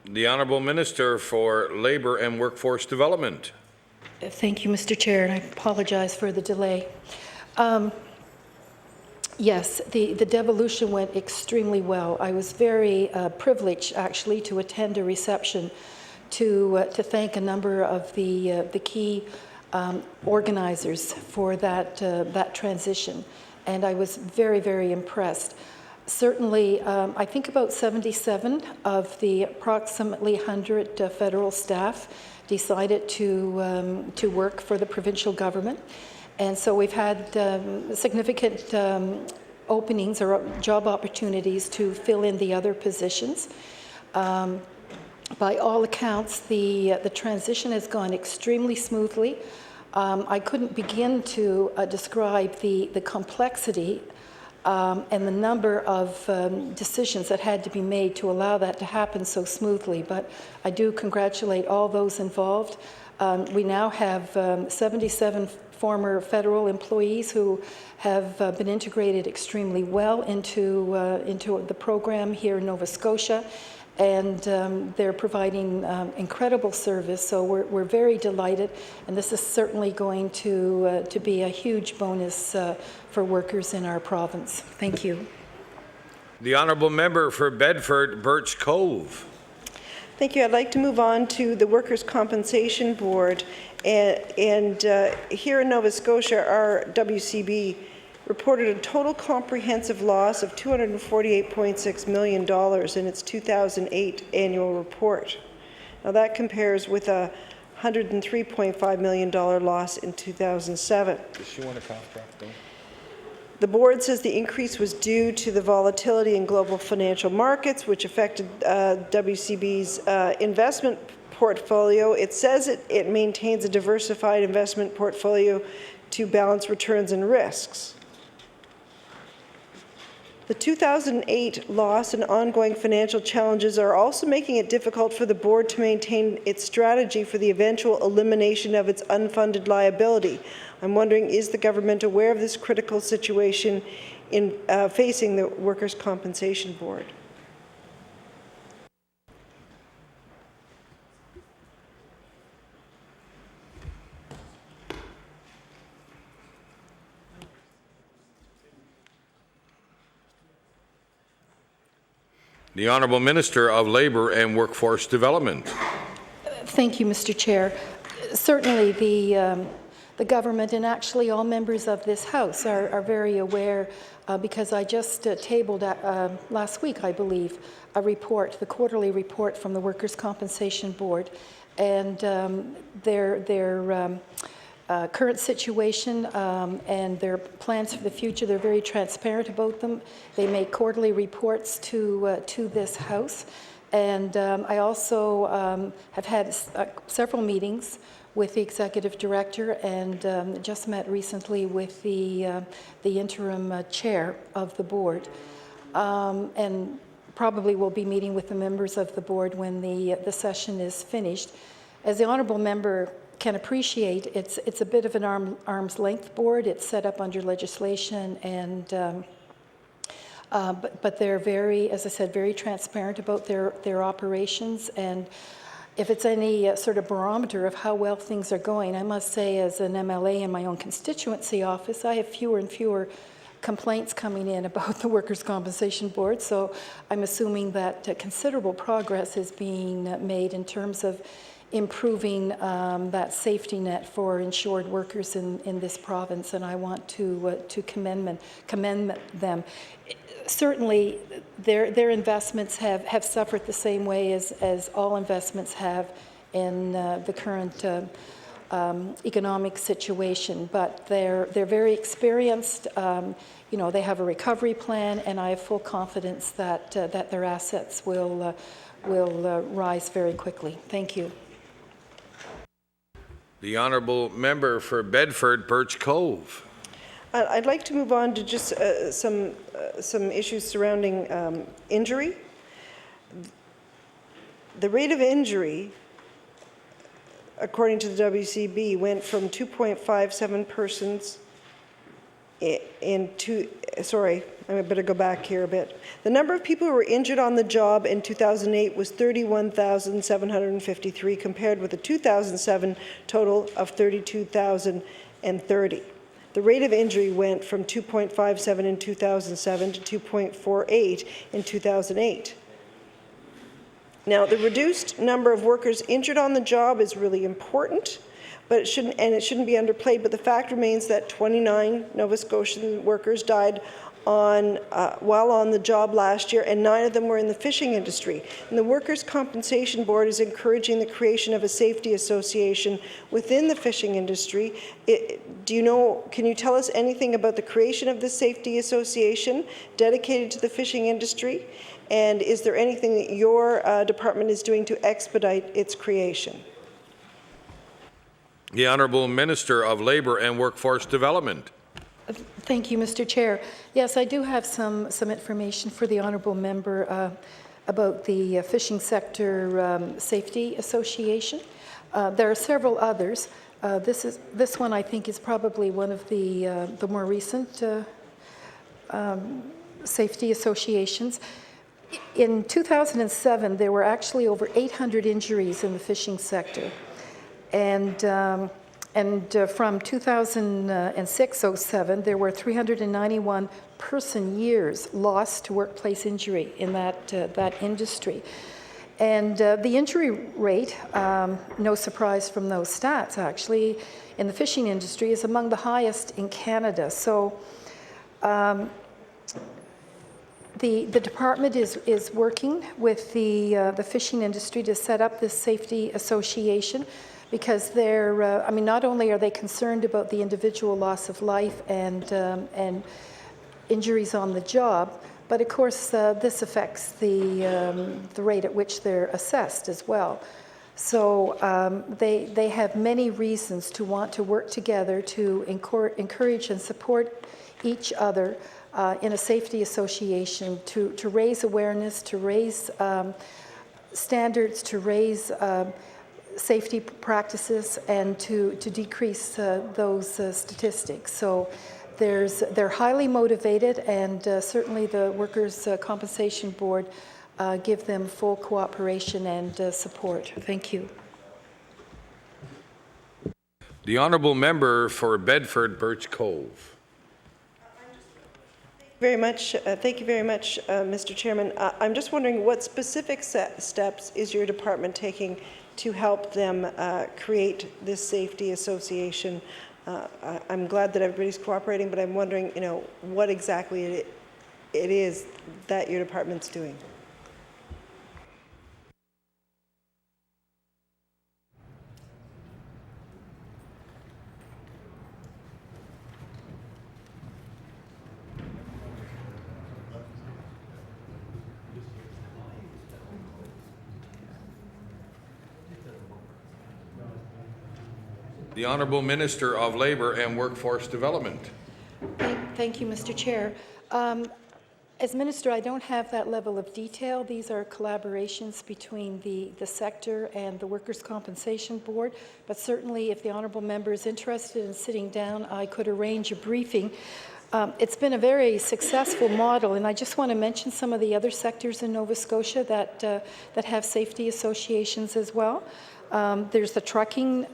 The Honourable Minister for Labour and Workforce Development. Thank you, Mr. Chair, and I apologize for the delay. Yes, the devolution went extremely well. I was very privileged, actually, to attend a reception to thank a number of the key organizers for that transition, and I was very, very impressed. Certainly, I think about 77 of the approximately 100 federal staff decided to work for the provincial government. And so we've had significant openings or job opportunities to fill in the other positions. By all accounts, the transition has gone extremely smoothly. I couldn't begin to describe the complexity and the number of decisions that had to be made to allow that to happen so smoothly. But I do congratulate all those involved. We now have 77 former federal employees who have been integrated extremely well into the program here in Nova Scotia. and they're providing incredible service. So we're very delighted, and this is certainly going to be a huge bonus for workers in our province. Thank you. The honourable member for Bedford, Birch Cove. Thank you. I'd like to move on to the Workers' Compensation Board. And here in Nova Scotia, our WCB reported a total comprehensive loss of $248.6 million in its 2008 annual report. Now that compares with a $103.5 million loss in 2007. Does she want a cough drop, though? The board says the increase was due to the volatility in global financial markets, which affected WCB's investment portfolio. It says it maintains a diversified investment portfolio to balance returns and risks. The 2008 loss and ongoing financial challenges are also making it difficult for the board to maintain its strategy for the eventual elimination of its unfunded liability. I'm wondering, is the government aware of this critical situation in facing the Workers' Compensation Board? The Honourable Minister of Labour and Workforce Development. Thank you, Mr. Chair. Certainly the government and actually all members of this House are very aware because I just tabled last week, I believe, a report, the quarterly report from the Workers' Compensation Board, and their current situation and their plans for the future. They're very transparent about them. They make quarterly reports to this House, and I also have had several meetings with the executive director and just met recently with the interim chair of the board, and probably will be meeting with the members of the board when the session is finished. As the honourable member can appreciate, it's a bit of an arm's length board. It's set up under legislation, and but they're very, as I said, very transparent about their operations. And if it's any sort of barometer of how well things are going, I must say, as an MLA in my own constituency office, I have fewer and fewer complaints coming in about the Workers' Compensation Board. So I'm assuming that considerable progress is being made in terms of improving that safety net for insured workers in this province, and I want to commend them. Certainly, their investments have suffered the same way as all investments have in the current economic situation. But they're very experienced. You know, they have a recovery plan, and I have full confidence that their assets will rise very quickly. Thank you. The honourable member for Bedford, Birch Cove. I'd like to move on to just some issues surrounding injury. The rate of injury, according to the WCB, went from 2.57 persons sorry, I better go back here a bit. The number of people who were injured on the job in 2008 was 31,753, compared with the 2007 total of 32,030. The rate of injury went from 2.57 in 2007 to 2.48 in 2008. Now, the reduced number of workers injured on the job is really important, but it shouldn't be underplayed. But the fact remains that 29 Nova Scotian workers died while on the job last year, and 9 of them were in the fishing industry. And the Workers' Compensation Board is encouraging the creation of a safety association within the fishing industry. Can you tell us anything about the creation of this safety association dedicated to the fishing industry? And is there anything that your department is doing to expedite its creation? The Honourable Minister of Labour and Workforce Development. Thank you, Mr. Chair. Yes, I do have some information for the honourable member about the Fishing Sector Safety Association. There are several others. This one, I think, is probably one of the more recent safety associations. In 2007, there were actually over 800 injuries in the fishing sector. And from 2006-07, there were 391 person years lost to workplace injury in that industry. And the injury rate, no surprise from those stats actually, in the fishing industry is among the highest in Canada. So the department is working with the fishing industry to set up this safety association, because they're, I mean, not only are they concerned about the individual loss of life and injuries on the job, but of course this affects the rate at which they're assessed as well. So they have many reasons to want to work together to encourage and support each other in a safety association to raise awareness, to raise standards, to raise safety practices, and to decrease those statistics. So they're highly motivated, and certainly the Workers' Compensation Board give them full cooperation and support. Thank you. The honourable member for Bedford Birch Cove. Very much. Thank you very much, Mr. Chairman. I'm just wondering what specific steps is your department taking to help them create this safety association? I'm glad that everybody's cooperating, but I'm wondering, you know, what exactly it is that your department's doing. The Honourable Minister of Labour and Workforce Development. Thank you, Mr. Chair. As Minister, I don't have that level of detail. These are collaborations between the sector and the Workers' Compensation Board, but certainly if the honourable member is interested in sitting down, I could arrange a briefing. It's been a very successful model, and I just want to mention some of the other sectors in Nova Scotia that have safety associations as well. There's the trucking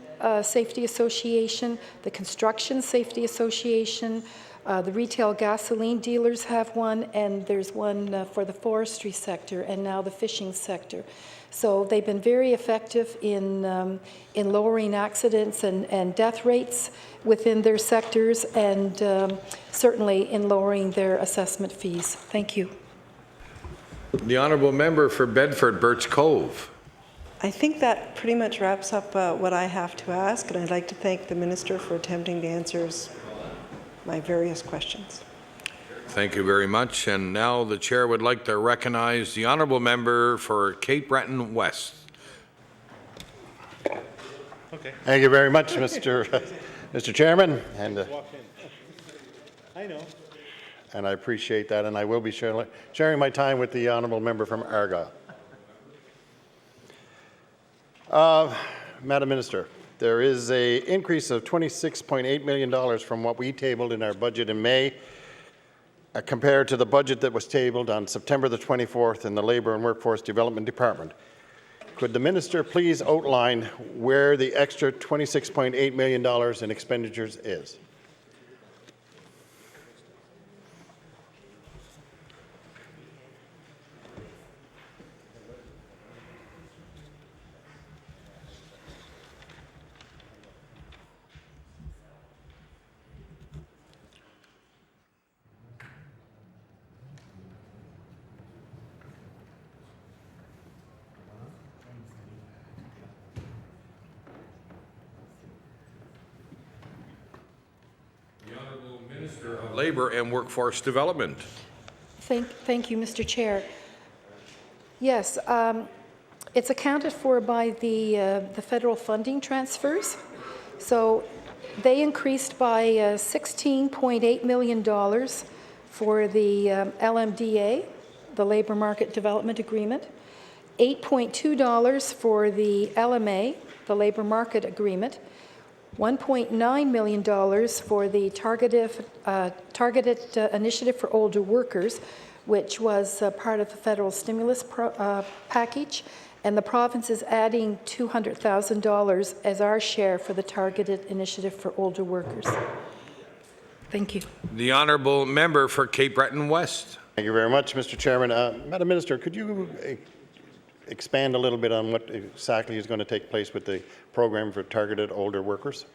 Safety Association, the Construction Safety Association, the retail gasoline dealers have one, and there's one for the forestry sector, and now the fishing sector. So they've been very effective in lowering accidents and death rates within their sectors, and certainly in lowering their assessment fees. Thank you. The honourable member for Bedford Birch Cove. I think that pretty much wraps up what I have to ask, and I'd like to thank the Minister for attempting to answer my various questions. Thank you very much. And now the Chair would like to recognize the honourable member for Cape Breton West. Okay. Thank you very much, Mr. Chairman, and I know, and I appreciate that, and I will be sharing my time with the honourable member from Argyll. Madam Minister, there is an increase of $26.8 million from what we tabled in our budget in May compared to the budget that was tabled on September the 24th in the Labour and Workforce Development Department. Could the Minister please outline where the extra $26.8 million in expenditures is? Labour and Workforce Development. Thank you, Mr. Chair. Yes, it's accounted for by the federal funding transfers. So they increased by $16.8 million for the LMDA, the Labour Market Development Agreement, $8.2 for the LMA, the Labour Market Agreement, $1.9 million for the Targeted Initiative for Older Workers, which was part of the federal stimulus package, and the province is adding $200,000 as our share for the targeted initiative for older workers. Thank you. The honourable member for Cape Breton West. Thank you very much, Mr. Chairman. Madam Minister, could you expand a little bit on what exactly is going to take place with the program for targeted older workers?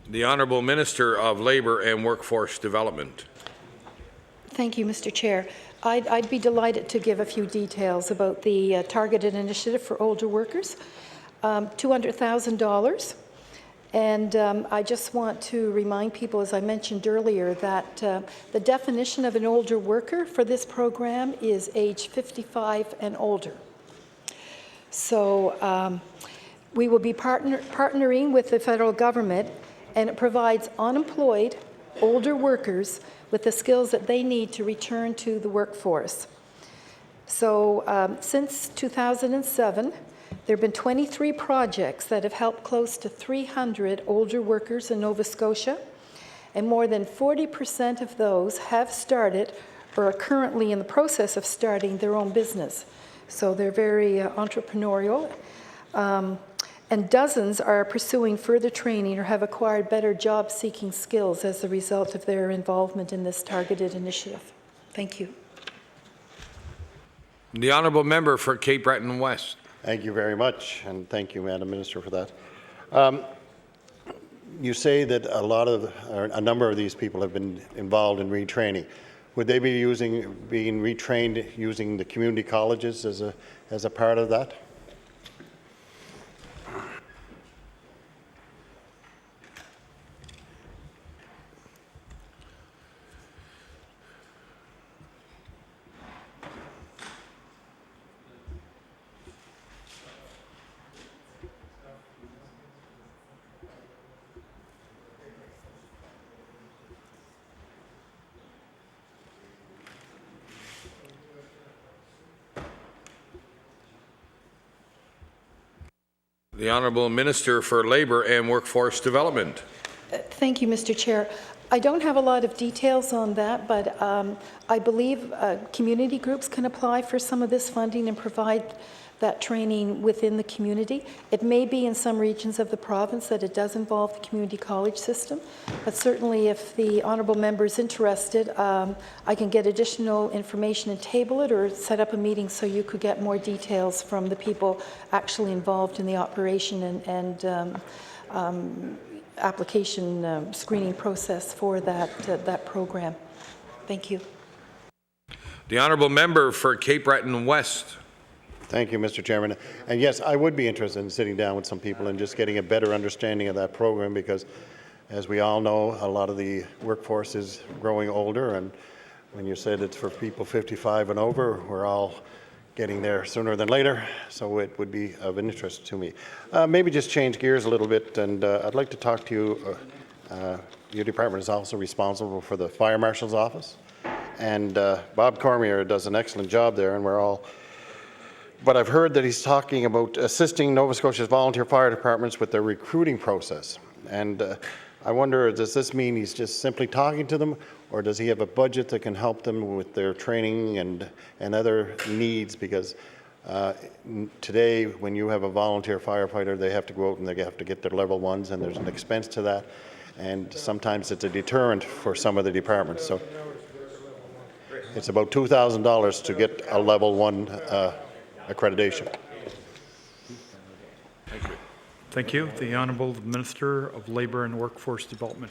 The Honourable Minister of Labour and Workforce Development. Thank you, Mr. Chair. I'd be delighted to give a few details about the targeted initiative for older workers, $200,000. And I just want to remind people, as I mentioned earlier, that the definition of an older worker for this program is age 55 and older. So we will be partnering with the federal government, and it provides unemployed older workers with the skills that they need to return to the workforce. So since 2007, there have been 23 projects that have helped close to 300 older workers in Nova Scotia, and more than 40% of those have started or are currently in the process of starting their own business. So they're very entrepreneurial. And dozens are pursuing further training or have acquired better job-seeking skills as a result of their involvement in this targeted initiative. Thank you. The Honourable Member for Cape Breton West. Thank you very much, and thank you, Madam Minister, for that. You say that a number of these people have been involved in retraining. Would they be being retrained using the community colleges as a part of that? The Honourable Minister for Labour and Workforce Development. Thank you, Mr. Chair. I don't have a lot of details on that, but I believe community groups can apply for some of this funding and provide that training within the community. It may be in some regions of the province that it does involve the community college system, but certainly if the honourable member is interested, I can get additional information and table it or set up a meeting so you could get more details from the people actually involved in the operation and application screening process for that program. Thank you. The Honourable Member for Cape Breton West. Thank you, Mr. Chairman. And yes, I would be interested in sitting down with some people and just getting a better understanding of that program because, as we all know, a lot of the workforce is growing older, and when you said it's for people 55 and over, we're all getting there sooner than later, so it would be of interest to me. Maybe just change gears a little bit, and I'd like to talk to you. Your department is also responsible for the Fire Marshal's office, and Bob Cormier does an excellent job there, and we're all. But I've heard that he's talking about assisting Nova Scotia's volunteer fire departments with their recruiting process. And I wonder, does this mean he's just simply talking to them, or does he have a budget that can help them with their training and other needs? Because today, when you have a volunteer firefighter, they have to go out and they have to get their level ones, and there's an expense to that. And sometimes it's a deterrent for some of the departments. So it's about $2,000 to get a level 1 accreditation. Thank you. Thank you. The Honourable Minister of Labour and Workforce Development.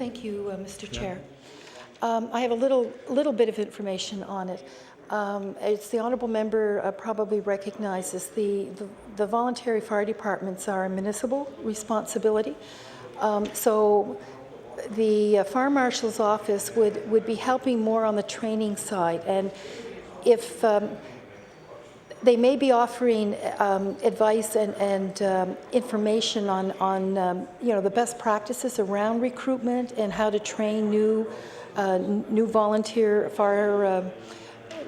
Thank you, Mr. Chair. I have a little bit of information on it. It's the honourable member probably recognizes the voluntary fire departments are a municipal responsibility. So the fire marshal's office would be helping more on the training side, and if they may be offering advice and information on the best practices around recruitment and how to train new volunteer fire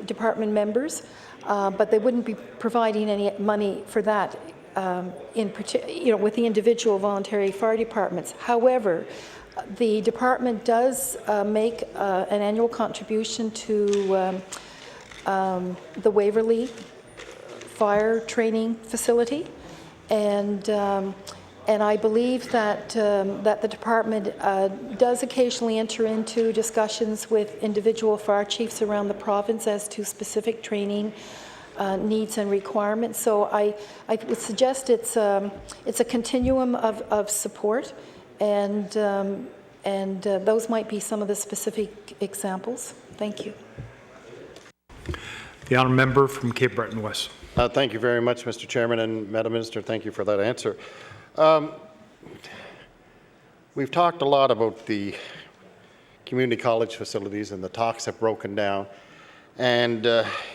department members, but they wouldn't be providing any money for that with the individual voluntary fire departments. However, the department does make an annual contribution to the Waverley Fire Training Facility, and I believe that the department does occasionally enter into discussions with individual fire chiefs around the province as to specific training needs and requirements. So I would suggest it's a continuum of support, and those might be some of the specific examples. Thank you. The honourable member from Cape Breton West. Thank you very much, Mr. Chairman, and Madam Minister, thank you for that answer. We've talked a lot about the community college facilities, and the talks have broken down. And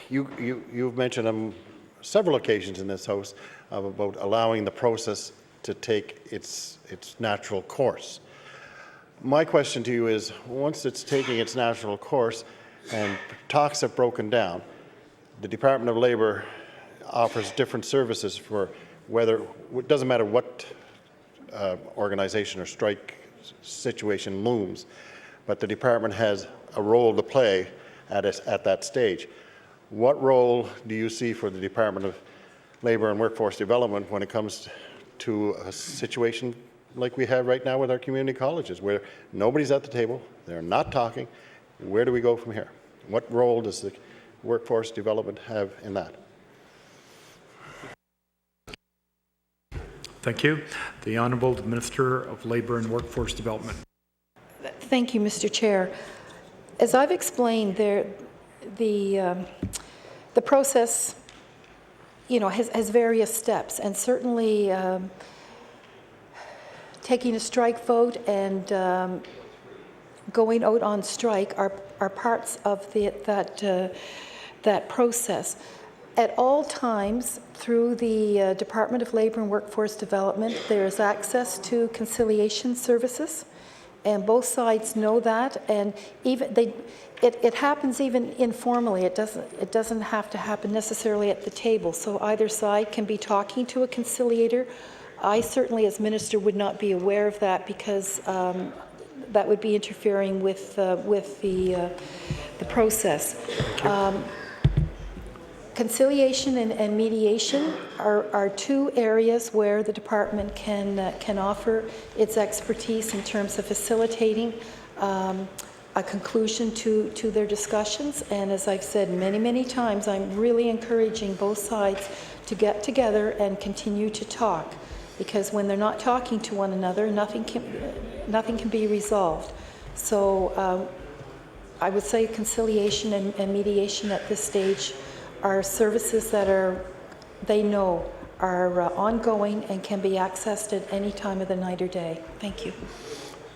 you've mentioned on several occasions in this House about allowing the process to take its natural course. My question to you is, once it's taking its natural course and talks have broken down, the Department of Labour offers different services for whether, it doesn't matter what organization or strike situation looms, but the department has a role to play at that stage. What role do you see for the Department of Labour and Workforce Development when it comes to a situation like we have right now with our community colleges, where nobody's at the table, they're not talking? Where do we go from here? What role does the Workforce Development have in that? Thank you. The Honourable Minister of Labour and Workforce Development. Thank you, Mr. Chair. As I've explained, the process, has various steps, and certainly taking a strike vote and going out on strike are parts of that process. At all times, through the Department of Labour and Workforce Development, there is access to conciliation services, and both sides know that. And even it happens even informally. It doesn't have to happen necessarily at the table. So either side can be talking to a conciliator. I certainly, as minister, would not be aware of that, because that would be interfering with the process. Conciliation and mediation are two areas where the department can offer its expertise in terms of facilitating a conclusion to their discussions. And as I've said many times, I'm really encouraging both sides to get together and continue to talk, because when they're not talking to one another, nothing can be resolved. So I would say conciliation and mediation at this stage are services that they know are ongoing and can be accessed at any time of the night or day. Thank you.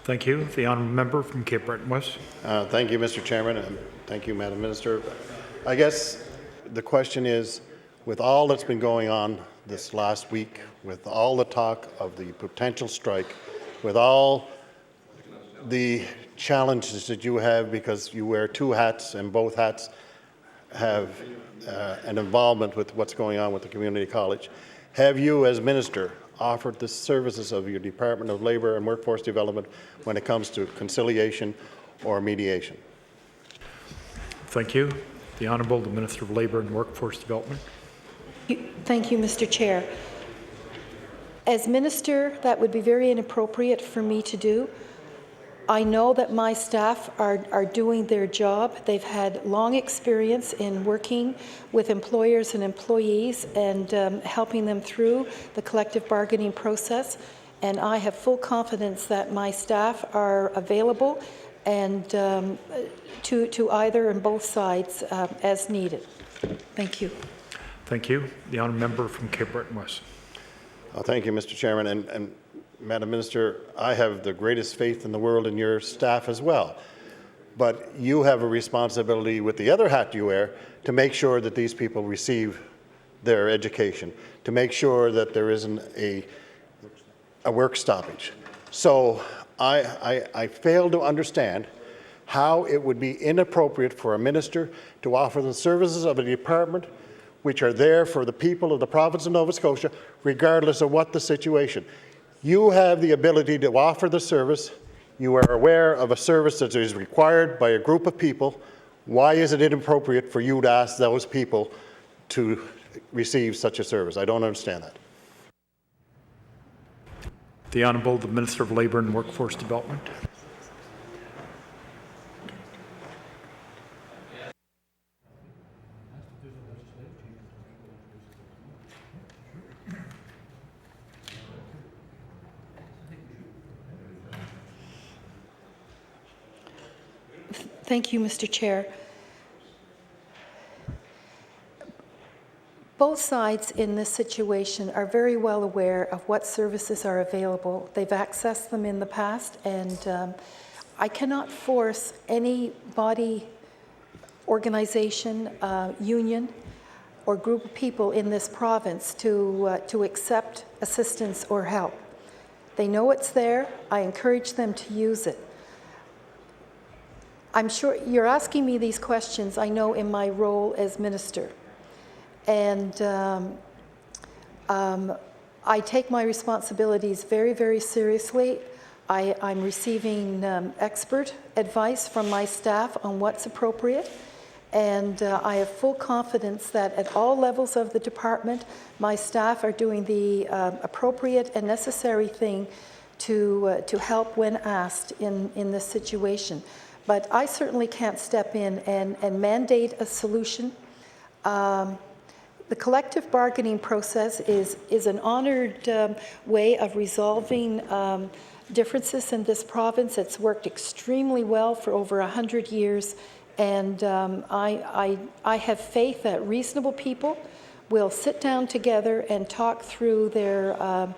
Thank you. The honourable member from Cape Breton West. Thank you, Mr. Chairman, and thank you, Madam Minister. I guess the question is, with all that's been going on this last week, with all the talk of the potential strike, with all the challenges that you have because you wear two hats and both hats have an involvement with what's going on with the community college, have you, as minister, offered the services of your Department of Labour and Workforce Development when it comes to conciliation or mediation? Thank you. The Honourable Minister of Labour and Workforce Development. Thank you, Mr. Chair. As minister, that would be very inappropriate for me to do. I know that my staff are doing their job. They've had long experience in working with employers and employees and helping them through the collective bargaining process. and I have full confidence that my staff are available and to either and both sides as needed. Thank you. Thank you. The honourable member from Cape Breton West. Thank you, Mr. Chairman. And Madam Minister, I have the greatest faith in the world in your staff as well. But you have a responsibility with the other hat you wear to make sure that these people receive their education, to make sure that there isn't a work stoppage. So I fail to understand how it would be inappropriate for a minister to offer the services of a department which are there for the people of the province of Nova Scotia, regardless of what the situation. You have the ability to offer the service. You are aware of a service that is required by a group of people. Why is it inappropriate for you to ask those people to receive such a service? I don't understand that. The Honourable the Minister of Labour and Workforce Development. Thank you, Mr. Chair. Both sides in this situation are very well aware of what services are available. They've accessed them in the past, and I cannot force any body, organization, union, or group of people in this province to accept assistance or help. They know it's there. I encourage them to use it. I'm sure you're asking me these questions, I know, in my role as minister. And I take my responsibilities very, very seriously. I'm receiving expert advice from my staff on what's appropriate. And I have full confidence that at all levels of the department, my staff are doing the appropriate and necessary thing to help when asked in this situation. But I certainly can't step in and mandate a solution. The collective bargaining process is an honoured way of resolving differences in this province. It's worked extremely well for over 100 years, and I have faith that reasonable people will sit down together and talk through their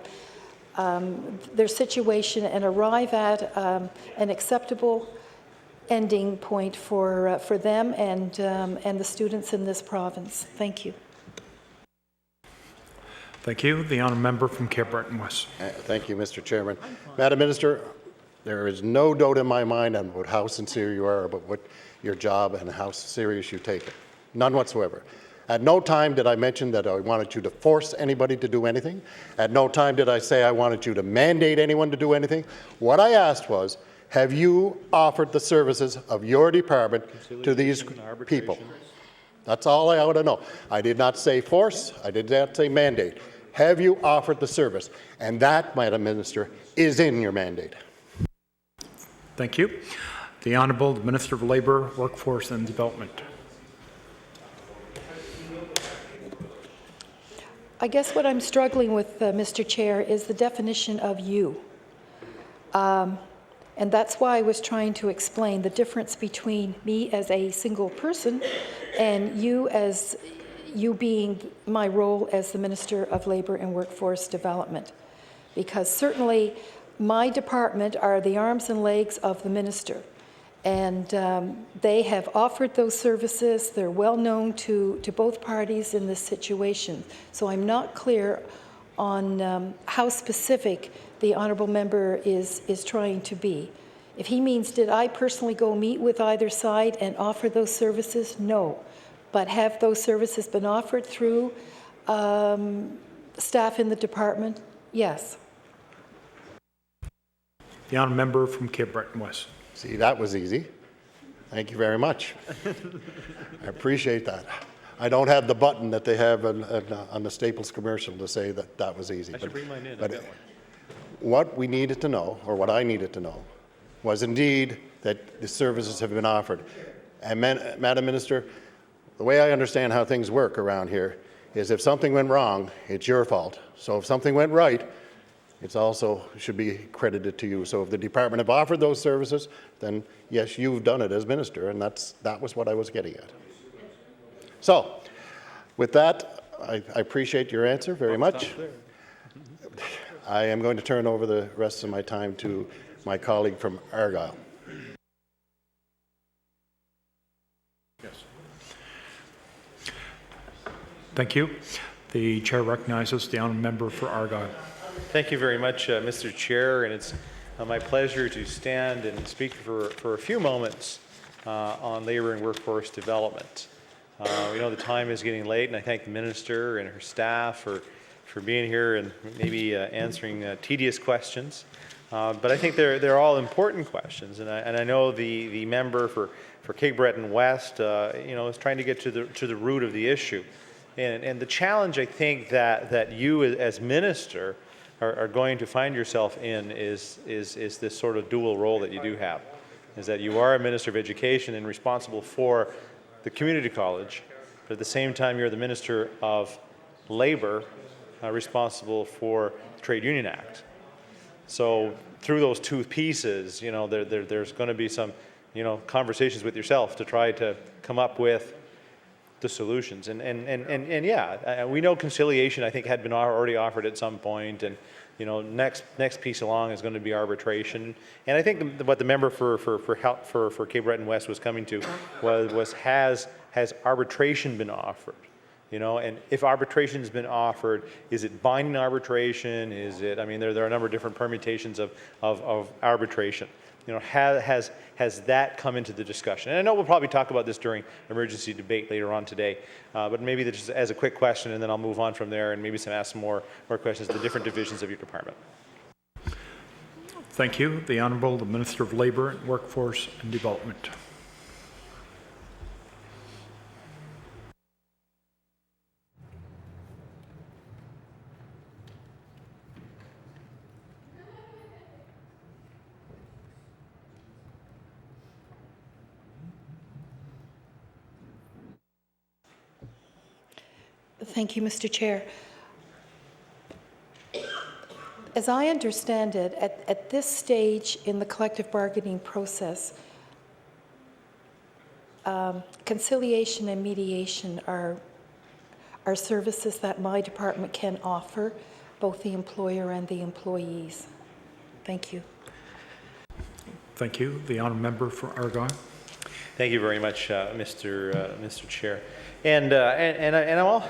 situation and arrive at an acceptable ending point for them and the students in this province. Thank you. Thank you. The honourable member from Cape Breton West. Thank you, Mr. Chairman. Madam Minister, there is no doubt in my mind about how sincere you are about what your job and how serious you take it. None whatsoever. At no time did I mention that I wanted you to force anybody to do anything. At no time did I say I wanted you to mandate anyone to do anything. What I asked was, have you offered the services of your department to these people? That's all I want to know. I did not say force. I did not say mandate. Have you offered the service? And that, Madam Minister, is in your mandate. Thank you. The Honourable the Minister of Labour, Workforce and Development. I guess what I'm struggling with, Mr. Chair, is the definition of you. And that's why I was trying to explain the difference between me as a single person and you as you being my role as the Minister of Labour and Workforce Development. Because certainly my department are the arms and legs of the minister. And they have offered those services. They're well known to both parties in this situation. So I'm not clear on how specific the honourable member is trying to be. If he means, did I personally go meet with either side and offer those services? No. But have those services been offered through staff in the department? Yes. The honourable member from Cape Breton West. See, that was easy. Thank you very much. I appreciate that. I don't have the button that they have on the Staples commercial to say that that was easy. I should bring mine in. But what we needed to know, or what I needed to know, was indeed that the services have been offered. And Madam Minister, the way I understand how things work around here is if something went wrong, it's your fault. So if something went right, it's also should be credited to you. So if the department have offered those services, then yes, you've done it as minister, and that was what I was getting at. So with that, I appreciate your answer very much. I am going to turn over the rest of my time to my colleague from Argyll. Yes. Thank you. The chair recognizes the honourable member for Argyll. Thank you very much, Mr. Chair, and it's my pleasure to stand and speak for a few moments on labour and workforce development. We know the time is getting late, and I thank the minister and her staff for being here and maybe answering tedious questions. But I think they're all important questions, and I know the member for Cape Breton West, is trying to get to the root of the issue, and the challenge I think that you as minister are going to find yourself in is this sort of dual role that you do have, is that you are a minister of education and responsible for the community college, but at the same time you're the minister of labor, responsible for the Trade Union Act. So through those two pieces, there's going to be some, conversations with yourself to try to come up with the solutions. And yeah, we know conciliation, I think, had been already offered at some point, and next piece along is going to be arbitration. And I think what the member for Cape Breton West was coming to was has arbitration been offered? And if arbitration has been offered, is it binding arbitration? Is it? I mean, there are a number of different permutations of arbitration. Has that come into the discussion? And I know we'll probably talk about this during emergency debate later on today, but maybe just as a quick question, and then I'll move on from there, and maybe ask some more questions to the different divisions of your department. Thank you. The Honourable the Minister of Labour, Workforce and Development. Thank you, Mr. Chair. As I understand it, at this stage in the collective bargaining process, conciliation and mediation are services that my department can offer, both the employer and the employees. Thank you. Thank you. The honourable member for Argyll. Thank you very much, Mr. Chair. And I'm all,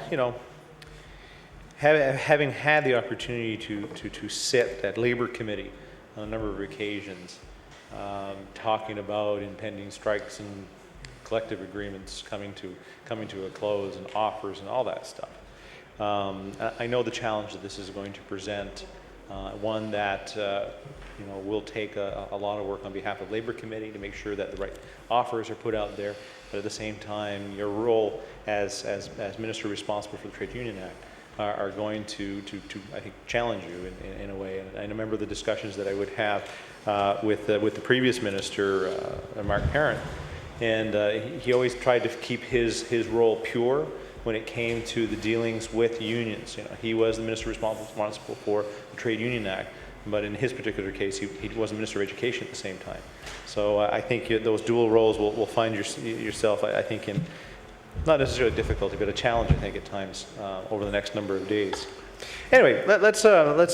having had the opportunity to sit at Labour Committee on a number of occasions, talking about impending strikes and collective agreements coming to a close and offers and all that stuff. I know the challenge that this is going to present, one that will take a lot of work on behalf of Labour Committee to make sure that the right offers are put out there, but at the same time, your role as minister responsible for the Trade Union Act are going to I think challenge you in a way. And I remember the discussions that I would have with the previous minister, Mark Parent, and he always tried to keep his role pure when it came to the dealings with unions. He was the minister responsible for the Trade Union Act, but in his particular case, he was a minister of education at the same time. So I think those dual roles will find yourself, I think, in not necessarily difficulty, but a challenge, I think, at times over the next number of days. Anyway, let's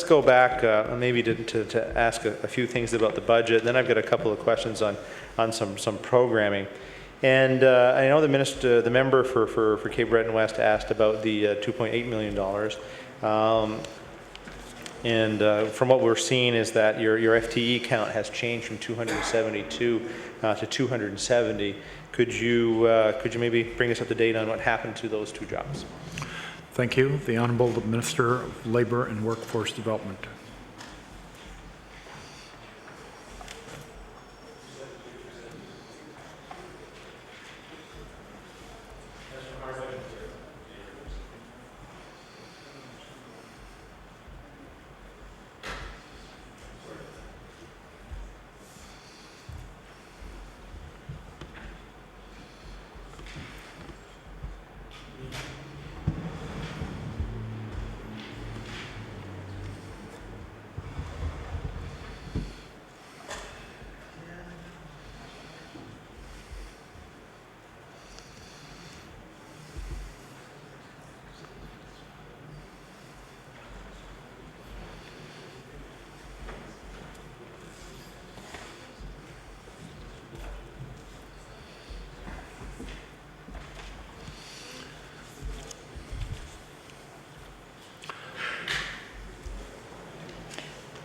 go back maybe to ask a few things about the budget. Then I've got a couple of questions on some programming. And I know the member for Cape Breton West asked about the $2.8 million. From what we're seeing is that your FTE count has changed from 272 to 270. Could you maybe bring us up to date on what happened to those two jobs? Thank you. The Honourable Minister of Labour and Workforce Development.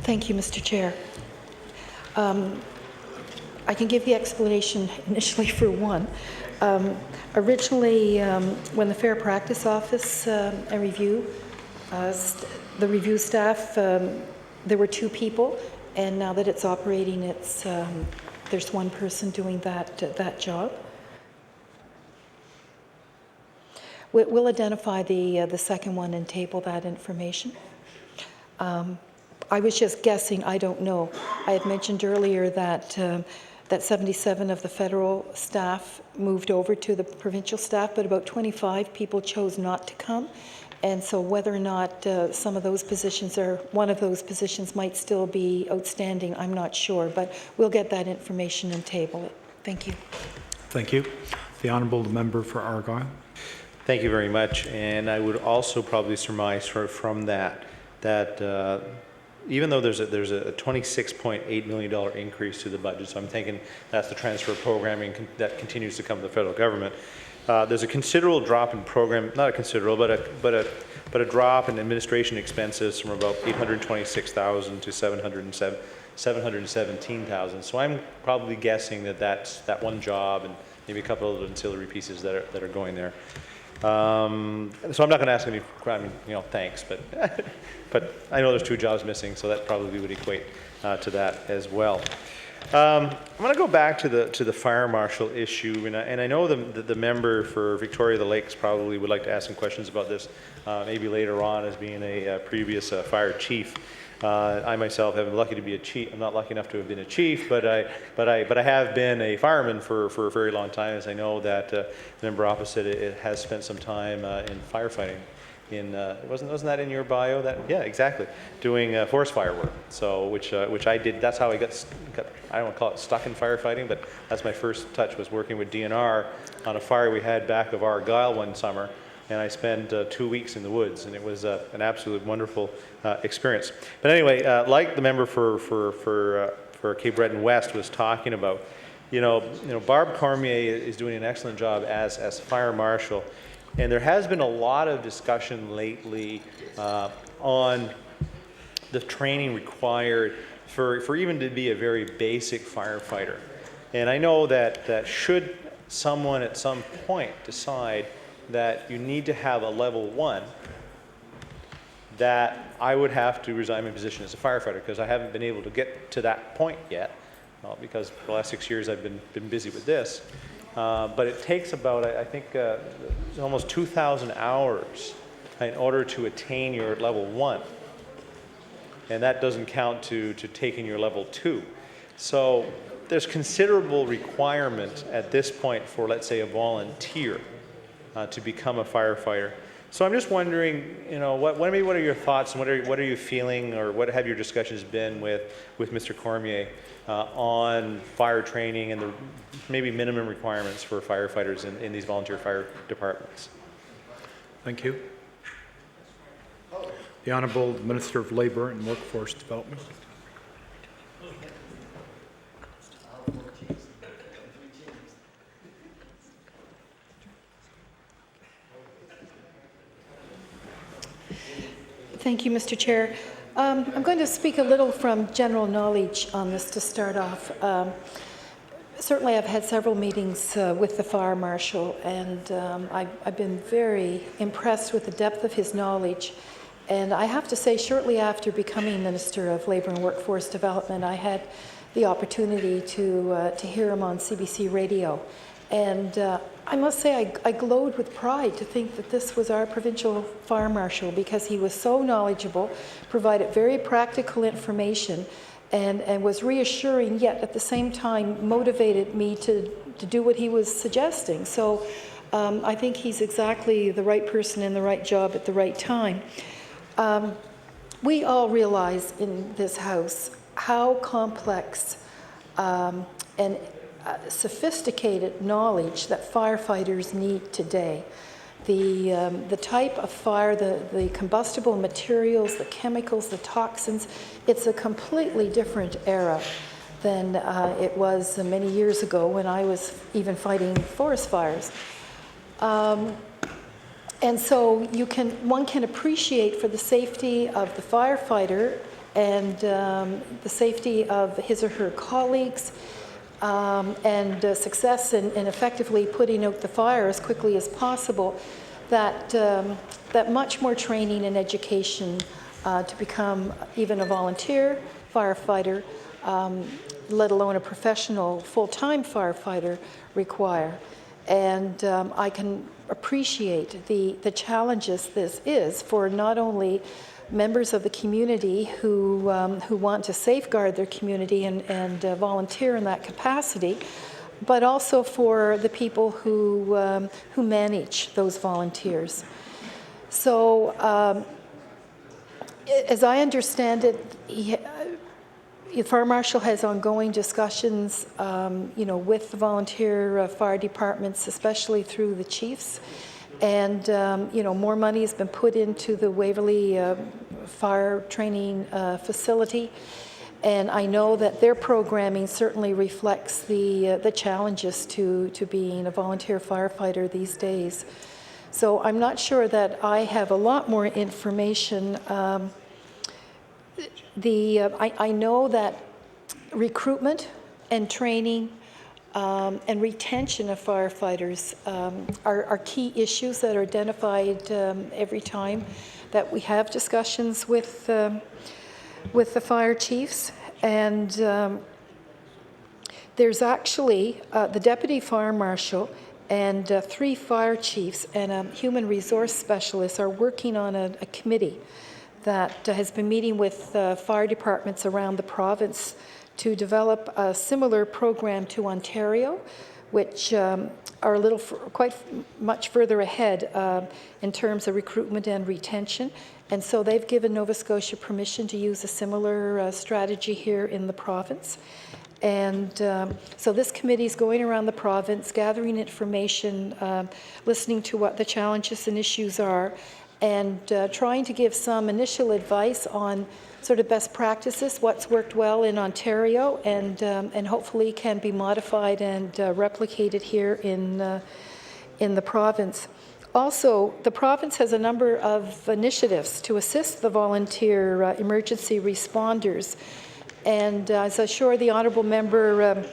Thank you, Mr. Chair. I can give the explanation initially for one. Originally, when the Fair Practice Office and Review, the review staff, there were 2 people, and now that it's operating, there's 1 person doing that job. We'll identify the second one and table that information. I was just guessing, I don't know. I had mentioned earlier that 77 of the federal staff moved over to the provincial staff, but about 25 people chose not to come. And so whether or not some of those positions or one of those positions might still be outstanding, I'm not sure, but we'll get that information and table it. Thank you. Thank you. The Honourable Member for Argyle. Thank you very much. And I would also probably surmise from that even though there's a $26.8 million increase to the budget, so I'm thinking that's the transfer of programming that continues to come to the federal government. There's a considerable drop in program, not a considerable, but a drop in administration expenses from about $826,000 to $717,000. So I'm probably guessing that's that one job and maybe a couple of ancillary pieces that are going there. So I'm not going to ask any, thanks, but I know there's 2 jobs missing, so that probably would equate to that as well. I'm going to go back to the fire marshal issue, and I know the member for Victoria the Lakes probably would like to ask some questions about this, maybe later on, as being a previous fire chief. I myself have been lucky to be a chief. I'm not lucky enough to have been a chief, but I have been a fireman for a very long time, as I know that the member opposite it has spent some time in firefighting. Wasn't that in your bio? Yeah, exactly. Doing forest fire work. So which I did. That's how I got. I don't want to call it stuck in firefighting, but that's my first touch, was working with DNR on a fire we had back of Argyle one summer. And I spent 2 weeks in the woods, and it was an absolute wonderful experience. But anyway, like the member for Cape Breton West was talking about, Barb Cormier is doing an excellent job as fire marshal, and there has been a lot of discussion lately on the training required for even to be a very basic firefighter. And I know that should someone at some point decide that you need to have a level 1, that I would have to resign my position as a firefighter, because I haven't been able to get to that point yet, because for the last 6 years I've been busy with this. But it takes about, I think, almost 2,000 hours in order to attain your level 1. And that doesn't count to taking your level 2. So there's considerable requirement at this point for, let's say, a volunteer to become a firefighter. So I'm just wondering, what are your thoughts, and what are you feeling, or what have your discussions been with Mr. Cormier on fire training and the maybe minimum requirements for firefighters in these volunteer fire departments? Thank you. The Honourable Minister of Labour and Workforce Development. Thank you, Mr. Chair. I'm going to speak a little from general knowledge on this to start off. Certainly, I've had several meetings with the fire marshal, and I've been very impressed with the depth of his knowledge. And I have to say, shortly after becoming Minister of Labour and Workforce Development, I had the opportunity to hear him on CBC Radio. And I must say, I glowed with pride to think that this was our provincial fire marshal, because he was so knowledgeable, provided very practical information, and was reassuring, yet at the same time motivated me to do what he was suggesting. So I think he's exactly the right person in the right job at the right time. We all realize in this House how complex and sophisticated knowledge that firefighters need today. The type of fire, the combustible materials, the chemicals, the toxins, it's a completely different era than it was many years ago when I was even fighting forest fires. And so one can appreciate, for the safety of the firefighter and the safety of his or her colleagues, and success in effectively putting out the fire as quickly as possible, that, that much more training and education to become even a volunteer firefighter, let alone a professional full-time firefighter, require. And I can appreciate the challenges this is for not only members of the community who want to safeguard their community and volunteer in that capacity, but also for the people who manage those volunteers. So as I understand it, the Fire Marshal has ongoing discussions, with the volunteer fire departments, especially through the chiefs. And, more money has been put into the Waverley Fire Training Facility. And I know that their programming certainly reflects the challenges to being a volunteer firefighter these days. So I'm not sure that I have a lot more information. I know that recruitment and training and retention of firefighters are key issues that are identified every time that we have discussions with the fire chiefs. And there's actually the deputy fire marshal and 3 fire chiefs and a human resource specialist are working on a committee that has been meeting with fire departments around the province to develop a similar program to Ontario, which are a little quite much further ahead in terms of recruitment and retention. And so they've given Nova Scotia permission to use a similar strategy here in the province. And so this committee is going around the province, gathering information, listening to what the challenges and issues are, and trying to give some initial advice on sort of best practices, what's worked well in Ontario, and hopefully can be modified and replicated here in the province. Also, the province has a number of initiatives to assist the volunteer emergency responders. And as I'm sure the honourable member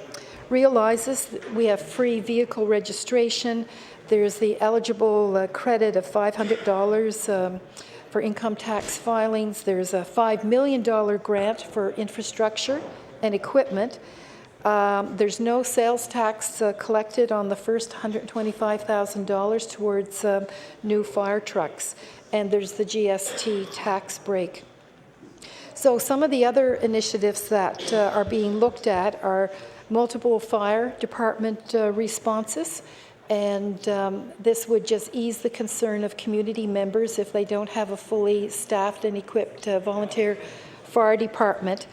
realizes, we have free vehicle registration. There's the eligible credit of $500 for income tax filings. There's a $5 million grant for infrastructure and equipment. There's no sales tax collected on the first $125,000 towards new fire trucks. And there's the GST tax break. So some of the other initiatives that are being looked at are multiple fire department responses. And this would just ease the concern of community members if they don't have a fully staffed and equipped volunteer fire department.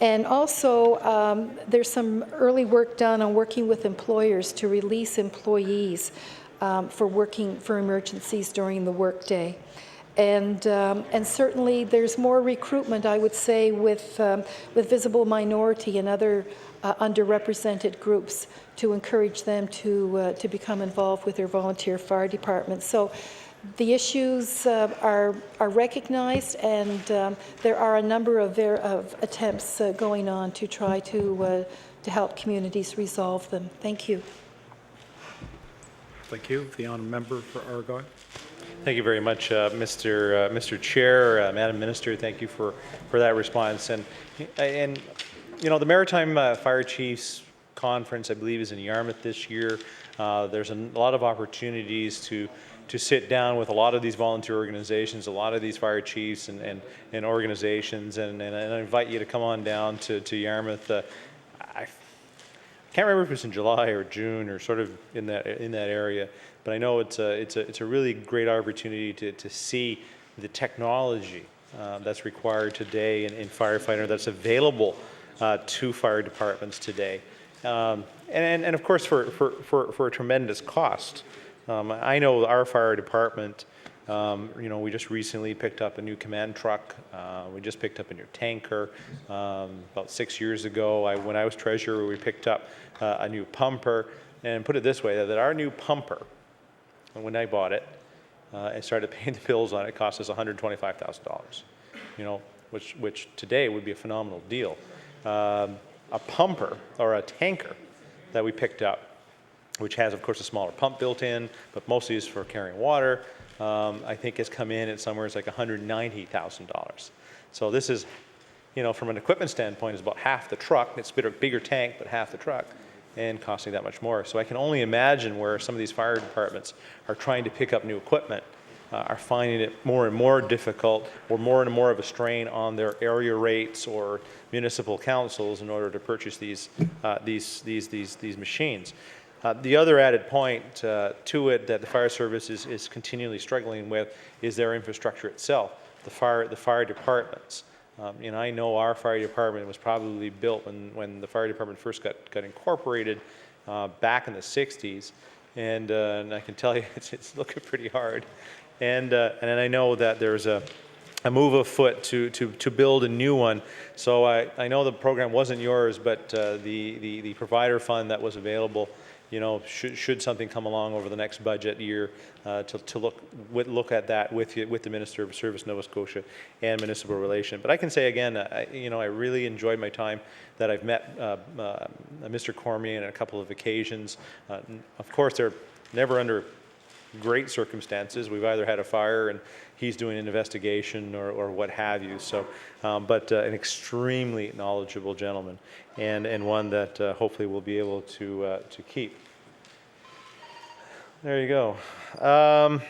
And also, there's some early work done on working with employers to release employees for working for emergencies during the workday. And certainly there's more recruitment, I would say, with visible minority and other underrepresented groups to encourage them to become involved with their volunteer fire departments. So the issues are recognized, and there are a number of attempts going on to try to help communities resolve them. Thank you. Thank you. The honourable member for Argyle. Thank you very much, Mr. Chair, Madam Minister. Thank you for that response. And the Maritime Fire Chiefs Conference, I believe, is in Yarmouth this year. There's a lot of opportunities to sit down with a lot of these volunteer organizations, a lot of these fire chiefs and organizations, and I invite you to come on down to Yarmouth. I can't remember if it was in July or June or sort of in that area, but I know it's a really great opportunity to see the technology that's required today in firefighter, that's available to fire departments today, and of course for a tremendous cost. I know our fire department, we just recently picked up a new command truck. We just picked up a new tanker. About 6 years ago, when I was treasurer, we picked up a new pumper. And put it this way, that our new pumper, when I bought it and started paying the bills on it, cost us $125,000. which today would be a phenomenal deal. A pumper or a tanker that we picked up, which has, of course, a smaller pump built in, but mostly is for carrying water, I think has come in at somewhere it's like $190,000. So this is, you know, from an equipment standpoint, is about half the truck. It's a bigger tank, but half the truck, and costing that much more. So I can only imagine where some of these fire departments are trying to pick up new equipment, are finding it more and more difficult, or more and more of a strain on their area rates or municipal councils in order to purchase these machines. The other added point to it that the fire service is continually struggling with is their infrastructure itself, the fire departments. You know, I know our fire department was probably built when the fire department first got incorporated back in the 60s, and I can tell you it's looking pretty hard. And I know that there's a move afoot to build a new one. So I know the program wasn't yours, but the provider fund that was available, you know, should something come along over the next budget year to look at that with the Minister of Service Nova Scotia and Municipal Relation. But I can say again, you know, I really enjoyed my time that I've met Mr. Cormier on a couple of occasions. Of course, they're never under great circumstances. We've either had a fire and he's doing an investigation or what have you. So, but an extremely knowledgeable gentleman, and one that hopefully we'll be able to keep. There you go. I'll